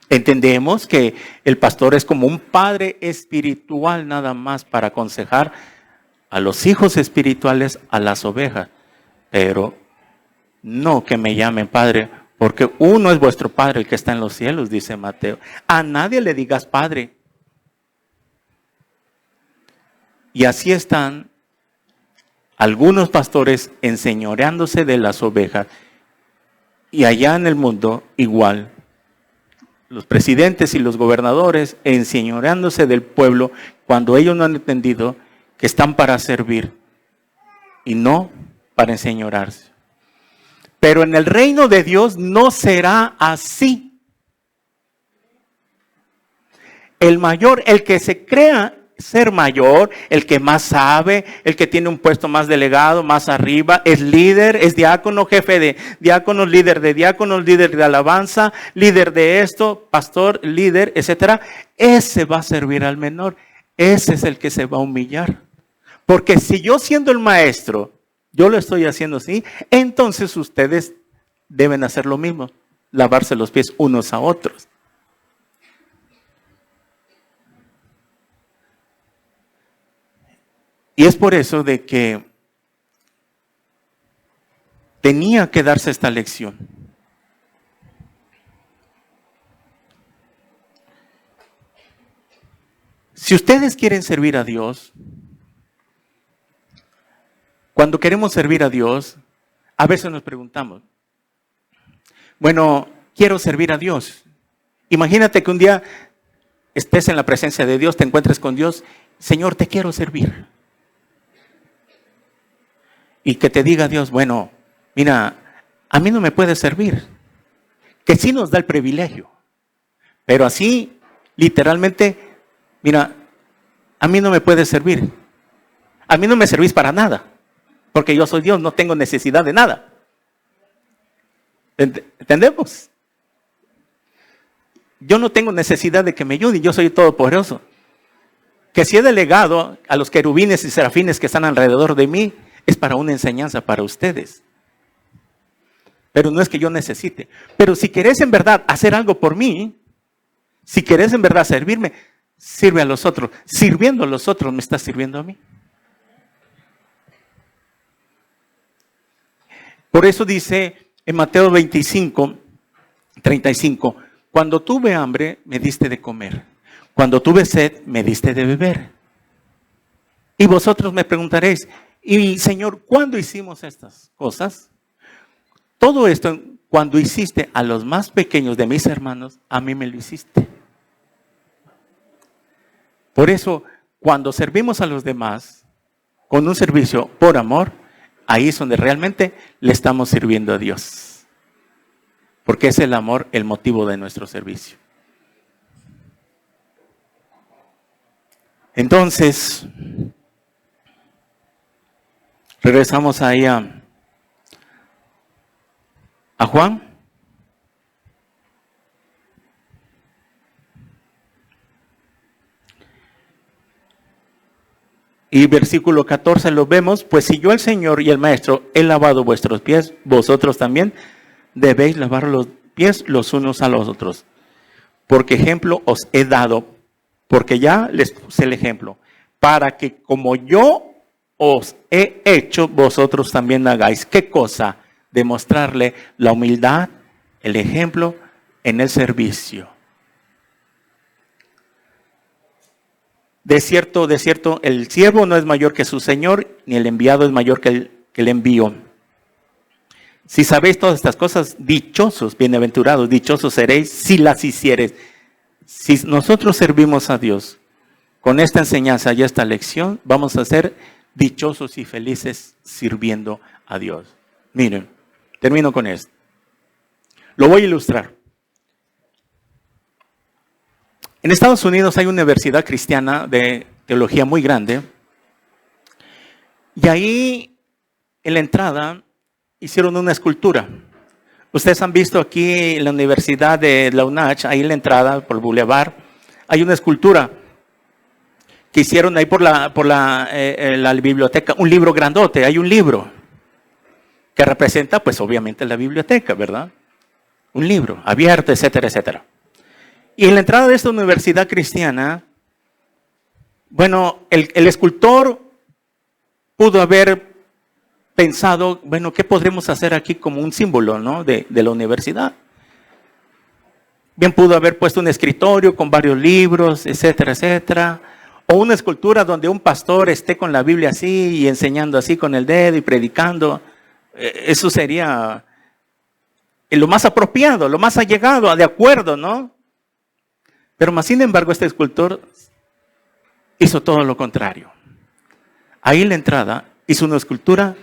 Entendemos que el pastor es como un padre espiritual nada más para aconsejar a los hijos espirituales, a las ovejas. Pero no que me llamen padre, porque uno es vuestro padre, el que está en los cielos, dice Mateo. A nadie le digas padre. Y así están algunos pastores enseñoreándose de las ovejas. Y allá en el mundo igual. Los presidentes y los gobernadores enseñoreándose del pueblo cuando ellos no han entendido que están para servir y no para enseñorearse. Pero en el reino de Dios no será así. El mayor, el que se crea ser mayor, el que más sabe, el que tiene un puesto más delegado, más arriba, es líder, es diácono, jefe de diáconos, líder de alabanza, líder de esto, pastor, líder, etcétera. Ese va a servir al menor, ese es el que se va a humillar. Porque si yo siendo el maestro, yo lo estoy haciendo así, entonces ustedes deben hacer lo mismo, lavarse los pies unos a otros. Y es por eso de que tenía que darse esta lección. Si ustedes quieren servir a Dios, cuando queremos servir a Dios, a veces nos preguntamos, bueno, quiero servir a Dios. Imagínate que un día estés en la presencia de Dios, te encuentres con Dios, Señor, te quiero servir. Y que te diga Dios, bueno, mira, a mí no me puedes servir. que sí nos da el privilegio. Pero así, literalmente, mira, a mí no me puede servir. A mí no me servís para nada. Porque yo soy Dios, no tengo necesidad de nada. ¿Entendemos? Yo no tengo necesidad de que me ayuden, yo soy todopoderoso. Que si he delegado a los querubines y serafines que están alrededor de mí, es para una enseñanza para ustedes. Pero no es que yo necesite. Pero si querés en verdad hacer algo por mí, si querés en verdad servirme, sirve a los otros. Sirviendo a los otros, me estás sirviendo a mí. Por eso dice en Mateo 25, 35, cuando tuve hambre, me diste de comer. Cuando tuve sed, me diste de beber. Y vosotros me preguntaréis, y Señor, ¿cuándo hicimos estas cosas? Todo esto, cuando hiciste a los más pequeños de mis hermanos, a mí me lo hiciste. Por eso, cuando servimos a los demás con un servicio por amor, ahí es donde realmente le estamos sirviendo a Dios. Porque es el amor el motivo de nuestro servicio. Entonces, regresamos ahí a Juan. Y versículo 14 lo vemos, pues si yo el Señor y el Maestro he lavado vuestros pies, vosotros también debéis lavar los pies los unos a los otros. Porque ejemplo os he dado, porque ya les puse el ejemplo, para que como yo os he hecho, vosotros también hagáis. ¿Qué cosa? Demostrarle la humildad, el ejemplo en el servicio. De cierto, el siervo no es mayor que su señor, ni el enviado es mayor que el envío. Si sabéis todas estas cosas, dichosos, bienaventurados, dichosos seréis si las hiciereis. Si nosotros servimos a Dios con esta enseñanza y esta lección, vamos a ser dichosos y felices sirviendo a Dios. Miren, termino con esto. Lo voy a ilustrar. En Estados Unidos hay una universidad cristiana de teología muy grande. Y ahí, en la entrada, hicieron una escultura. Ustedes han visto aquí en la Universidad de la UNACH, ahí en la entrada, por el Boulevard, hay una escultura que hicieron ahí por la biblioteca. Un libro grandote, hay un libro que representa, pues obviamente, la biblioteca, ¿verdad? Un libro abierto, etcétera, etcétera. Y en la entrada de esta universidad cristiana, bueno, el escultor pudo haber pensado, bueno, ¿qué podremos hacer aquí como un símbolo, ¿no? de la universidad? Bien pudo haber puesto un escritorio con varios libros, etcétera, etcétera. O una escultura donde un pastor esté con la Biblia así y enseñando así con el dedo y predicando. Eso sería lo más apropiado, lo más allegado, de acuerdo, ¿no? Pero más sin embargo este escultor hizo todo lo contrario. Ahí en la entrada hizo una escultura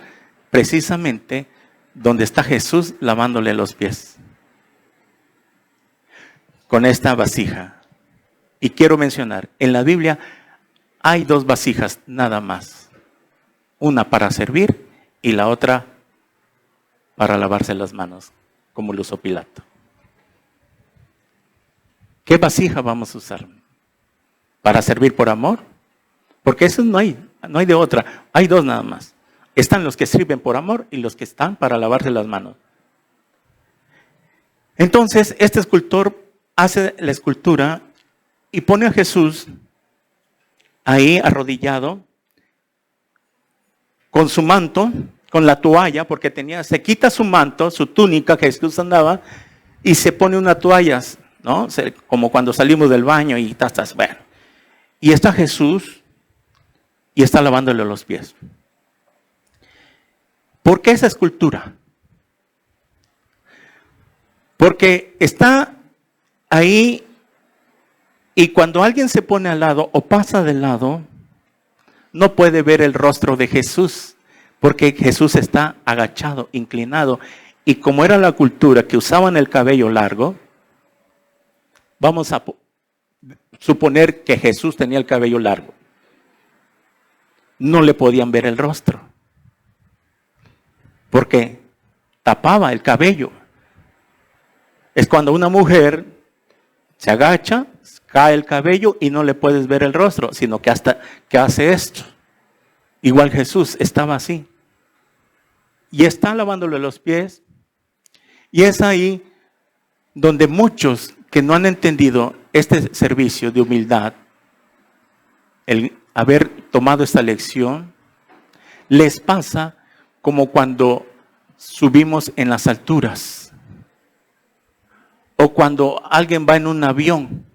precisamente donde está Jesús lavándole los pies. Con esta vasija. Y quiero mencionar, en la Biblia hay dos vasijas nada más. Una para servir y la otra para lavarse las manos, como lo usó Pilato. ¿Qué vasija vamos a usar? ¿Para servir por amor? Porque eso no hay de otra. Hay dos nada más. Están los que sirven por amor y los que están para lavarse las manos. Entonces, este escultor hace la escultura y pone a Jesús ahí arrodillado con su manto, con la toalla, porque se quita su manto, su túnica que Jesús andaba, y se pone una toalla, ¿no? Como cuando salimos del baño y estás, bueno. Y está Jesús y está lavándole los pies. ¿Por qué esa escultura? Porque está ahí y cuando alguien se pone al lado o pasa del lado, no puede ver el rostro de Jesús, porque Jesús está agachado, inclinado, Y como era la cultura que usaban el cabello largo, vamos a suponer que Jesús tenía el cabello largo. No le podían ver el rostro, porque tapaba el cabello. Es cuando una mujer se agacha, cae el cabello y no le puedes ver el rostro, sino que hasta que hace esto. Igual Jesús estaba así. Y está lavándole los pies. Y es ahí donde muchos que no han entendido este servicio de humildad, el haber tomado esta lección, les pasa como cuando subimos en las alturas. O cuando alguien va en un avión,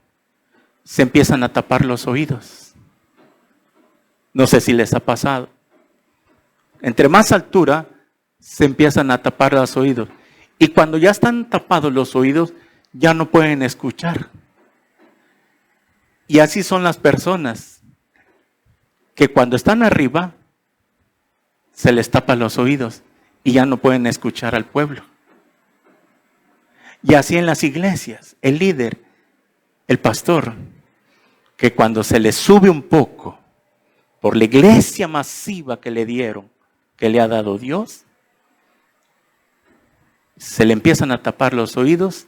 se empiezan a tapar los oídos. No sé si les ha pasado. Entre más altura, se empiezan a tapar los oídos. Y cuando ya están tapados los oídos, ya no pueden escuchar. Y así son las personas que cuando están arriba, se les tapan los oídos y ya no pueden escuchar al pueblo. Y así en las iglesias, el líder, el pastor, que cuando se le sube un poco por la iglesia masiva que le dieron, que le ha dado Dios, se le empiezan a tapar los oídos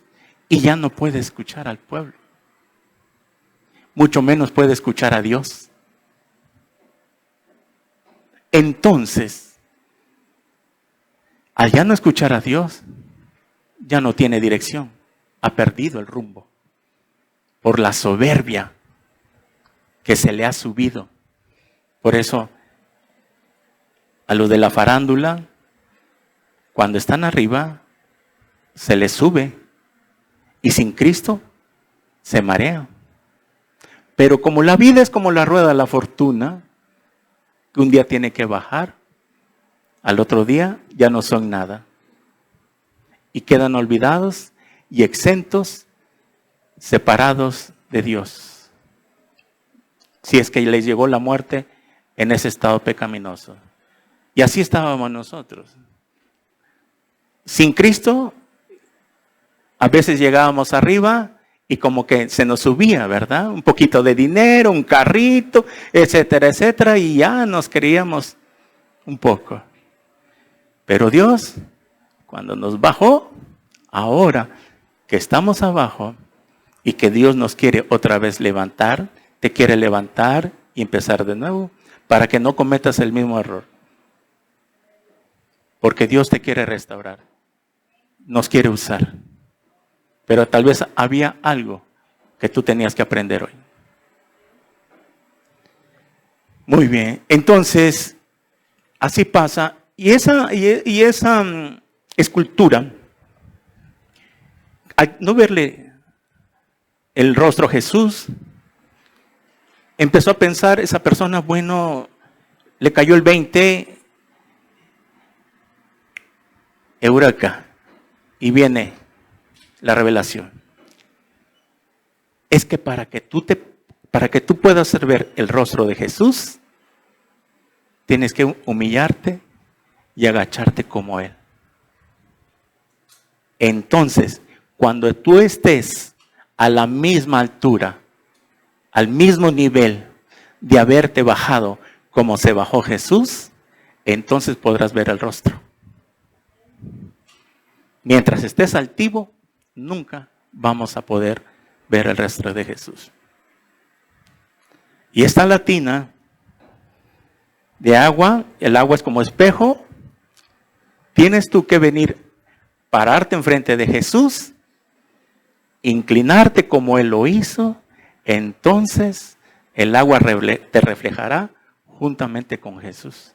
y ya no puede escuchar al pueblo. Mucho menos puede escuchar a Dios. Entonces, al ya no escuchar a Dios, ya no tiene dirección, ha perdido el rumbo por la soberbia que se le ha subido. Por eso, a los de la farándula, cuando están arriba, se les sube y sin Cristo se marea. Pero como la vida es como la rueda de la fortuna, que un día tiene que bajar, al otro día ya no son nada. Y quedan olvidados y exentos, separados de Dios. Si es que les llegó la muerte en ese estado pecaminoso. Y así estábamos nosotros. Sin Cristo, a veces llegábamos arriba y como que se nos subía, ¿verdad? Un poquito de dinero, un carrito, etcétera, etcétera, y ya nos creíamos un poco. Pero Dios, cuando nos bajó, ahora que estamos abajo y que Dios nos quiere otra vez levantar, te quiere levantar y empezar de nuevo para que no cometas el mismo error. Porque Dios te quiere restaurar, nos quiere usar. Pero tal vez había algo que tú tenías que aprender hoy. Muy bien, entonces, así pasa. Y esa escultura, al no verle el rostro a Jesús, empezó a pensar esa persona, bueno, le cayó el 20, eureka, y viene la revelación. Es que para que tú puedas ver el rostro de Jesús, tienes que humillarte y agacharte como Él. Entonces, cuando tú estés a la misma altura, al mismo nivel de haberte bajado como se bajó Jesús, entonces podrás ver el rostro. Mientras estés altivo, nunca vamos a poder ver el rostro de Jesús. Y esta la tina de agua, el agua es como espejo, tienes tú que venir, pararte enfrente de Jesús, inclinarte como Él lo hizo, entonces el agua te reflejará juntamente con Jesús.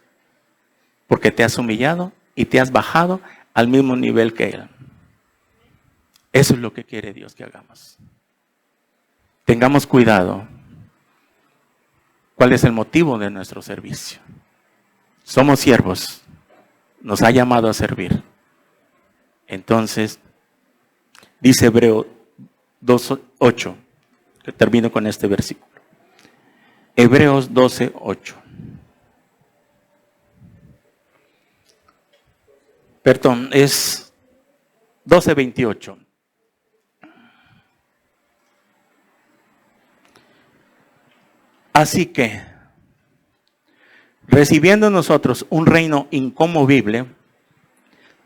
Porque te has humillado y te has bajado al mismo nivel que Él. Eso es lo que quiere Dios que hagamos. Tengamos cuidado. ¿Cuál es el motivo de nuestro servicio? Somos siervos. Nos ha llamado a servir. Entonces, dice Hebreos 2:8, que termino con este versículo. Hebreos 12:8. Perdón, es 12:28. Así que, recibiendo nosotros un reino inconmovible,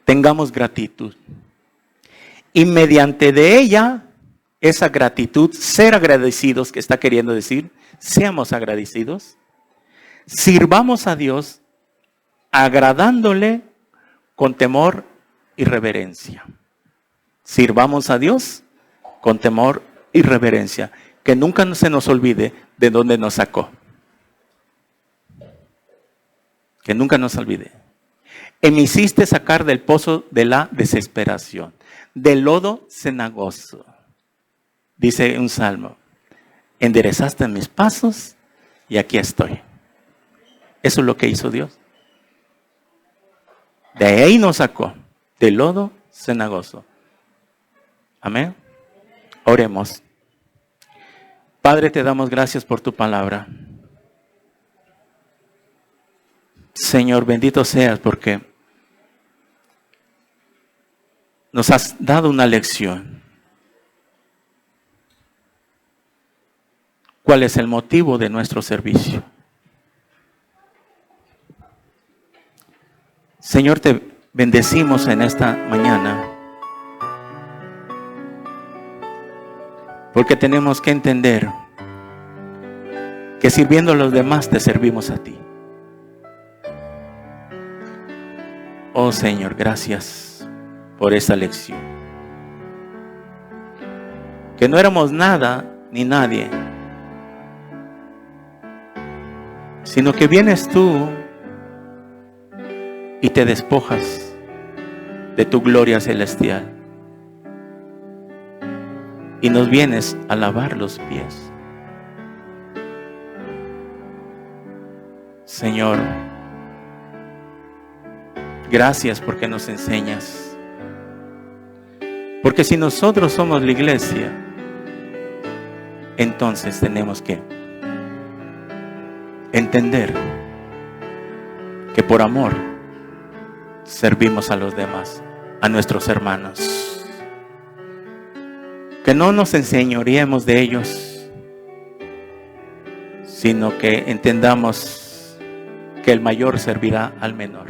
tengamos gratitud. Y mediante de ella, esa gratitud, ser agradecidos, que está queriendo decir, seamos agradecidos, sirvamos a Dios agradándole con temor y reverencia. Sirvamos a Dios con temor y reverencia. Que nunca se nos olvide de dónde nos sacó. Que nunca nos olvide. Me hiciste sacar del pozo de la desesperación, del lodo cenagoso. Dice un salmo, enderezaste mis pasos y aquí estoy. Eso es lo que hizo Dios. De ahí nos sacó, del lodo cenagoso. Amén. Oremos. Padre, te damos gracias por tu palabra. Señor, bendito seas porque nos has dado una lección. ¿Cuál es el motivo de nuestro servicio? Señor, te bendecimos en esta mañana porque tenemos que entender que sirviendo a los demás te servimos a ti. Oh Señor, gracias por esta lección. Que no éramos nada ni nadie, sino que vienes tú y te despojas de tu gloria celestial y nos vienes a lavar los pies. Señor, gracias porque nos enseñas. Porque si nosotros somos la iglesia, entonces tenemos que entender que por amor servimos a los demás, a nuestros hermanos. Que no nos enseñoreemos de ellos, sino que entendamos que el mayor servirá al menor.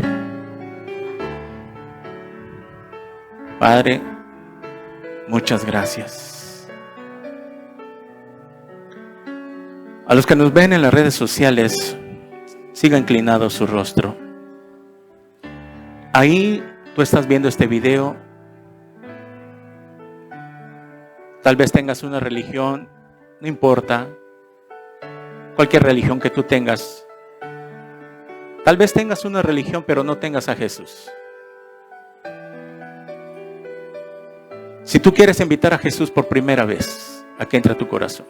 Padre, muchas gracias. A los que nos ven en las redes sociales, siga inclinado su rostro. Ahí tú estás viendo este video. Tal vez tengas una religión, no importa. Cualquier religión que tú tengas. Tal vez tengas una religión, pero no tengas a Jesús. Si tú quieres invitar a Jesús por primera vez a que entre a tu corazón,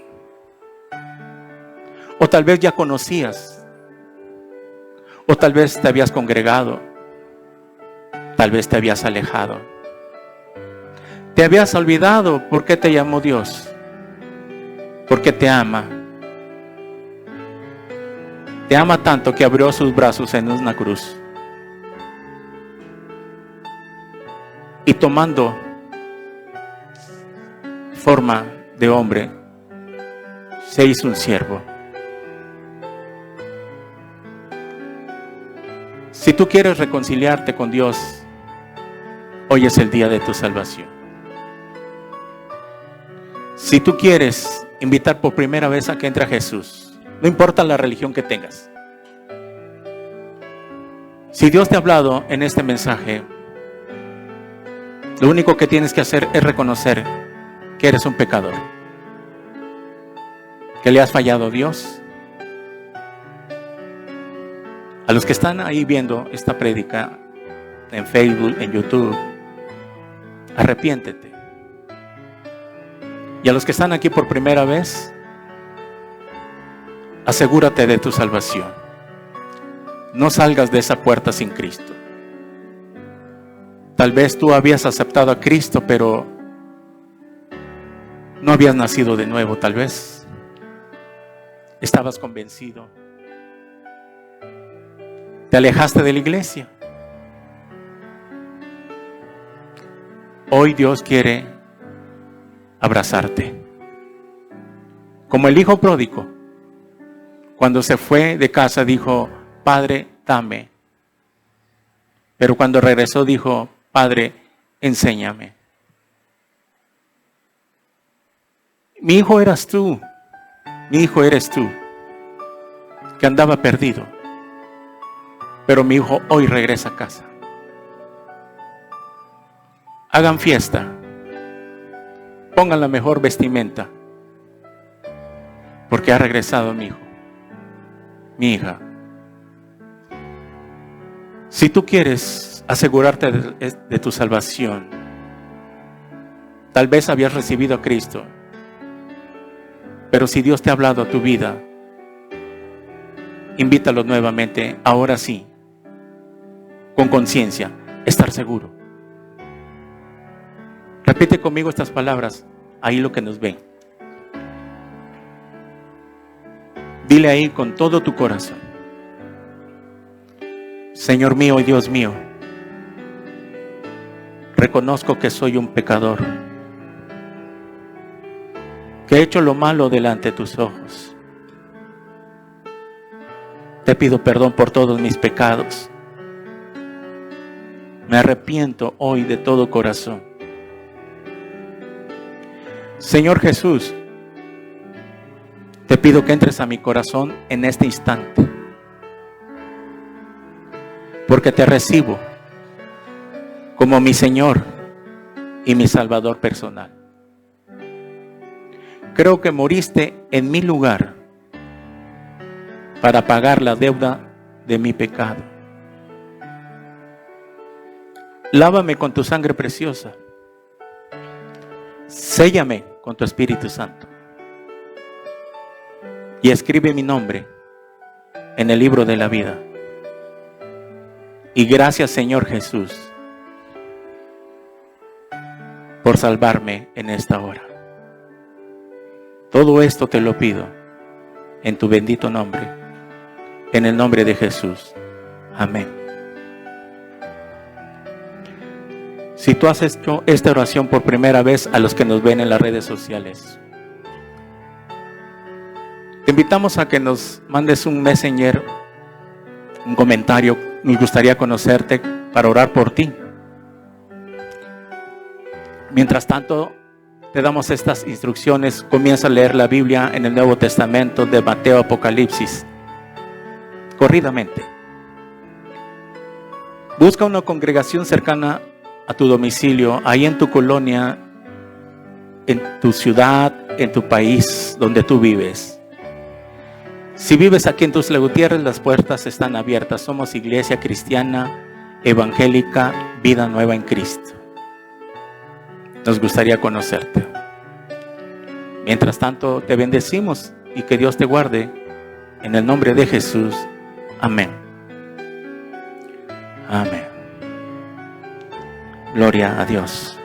o tal vez ya conocías, o tal vez te habías congregado, tal vez te habías alejado, te habías olvidado por qué te llamó Dios, porque te ama tanto que abrió sus brazos en una cruz y tomando forma de hombre, se hizo un siervo. Si tú quieres reconciliarte con Dios, hoy es el día de tu salvación. Si tú quieres invitar por primera vez a que entre a Jesús, no importa la religión que tengas. Si Dios te ha hablado en este mensaje, lo único que tienes que hacer es reconocer que eres un pecador, que le has fallado a Dios. A los que están ahí viendo esta prédica en Facebook, en YouTube, arrepiéntete. Y a los que están aquí por primera vez, asegúrate de tu salvación. No salgas de esa puerta sin Cristo. Tal vez tú habías aceptado a Cristo, pero no habías nacido de nuevo. Tal vez estabas convencido. Te alejaste de la iglesia. Hoy Dios quiere abrazarte. Como el hijo pródigo, cuando se fue de casa dijo, Padre, dame. Pero cuando regresó dijo, Padre, enséñame. Mi hijo eras tú, mi hijo eres tú, que andaba perdido. Pero mi hijo hoy regresa a casa. Hagan fiesta, pongan la mejor vestimenta, porque ha regresado mi hijo, mi hija. Si tú quieres asegurarte de tu salvación, tal vez habías recibido a Cristo, pero si Dios te ha hablado a tu vida, invítalo nuevamente, ahora sí, con conciencia, estar seguro. Repite conmigo estas palabras, ahí lo que nos ven. Dile ahí con todo tu corazón. Señor mío y Dios mío, reconozco que soy un pecador, que he hecho lo malo delante de tus ojos. Te pido perdón por todos mis pecados. Me arrepiento hoy de todo corazón. Señor Jesús, te pido que entres a mi corazón en este instante, porque te recibo como mi Señor y mi Salvador personal. Creo que moriste en mi lugar para pagar la deuda de mi pecado. Lávame con tu sangre preciosa. Séllame con tu Espíritu Santo. Y escribe mi nombre en el libro de la vida. Y gracias, Señor Jesús, por salvarme en esta hora. Todo esto te lo pido en tu bendito nombre, en el nombre de Jesús. Amén. Si tú has hecho esta oración por primera vez, a los que nos ven en las redes sociales, te invitamos a que nos mandes un messenger, un comentario. Nos gustaría conocerte para orar por ti. Mientras tanto, te damos estas instrucciones. Comienza a leer la Biblia en el Nuevo Testamento, de Mateo a Apocalipsis, corridamente. Busca una congregación cercana a tu domicilio, ahí en tu colonia, en tu ciudad, en tu país donde tú vives. Si vives aquí en Tuxtla Gutiérrez, las puertas están abiertas. Somos Iglesia Cristiana Evangélica Vida Nueva en Cristo. Nos gustaría conocerte. Mientras tanto, te bendecimos y que Dios te guarde. En el nombre de Jesús. Amén. Amén. Gloria a Dios.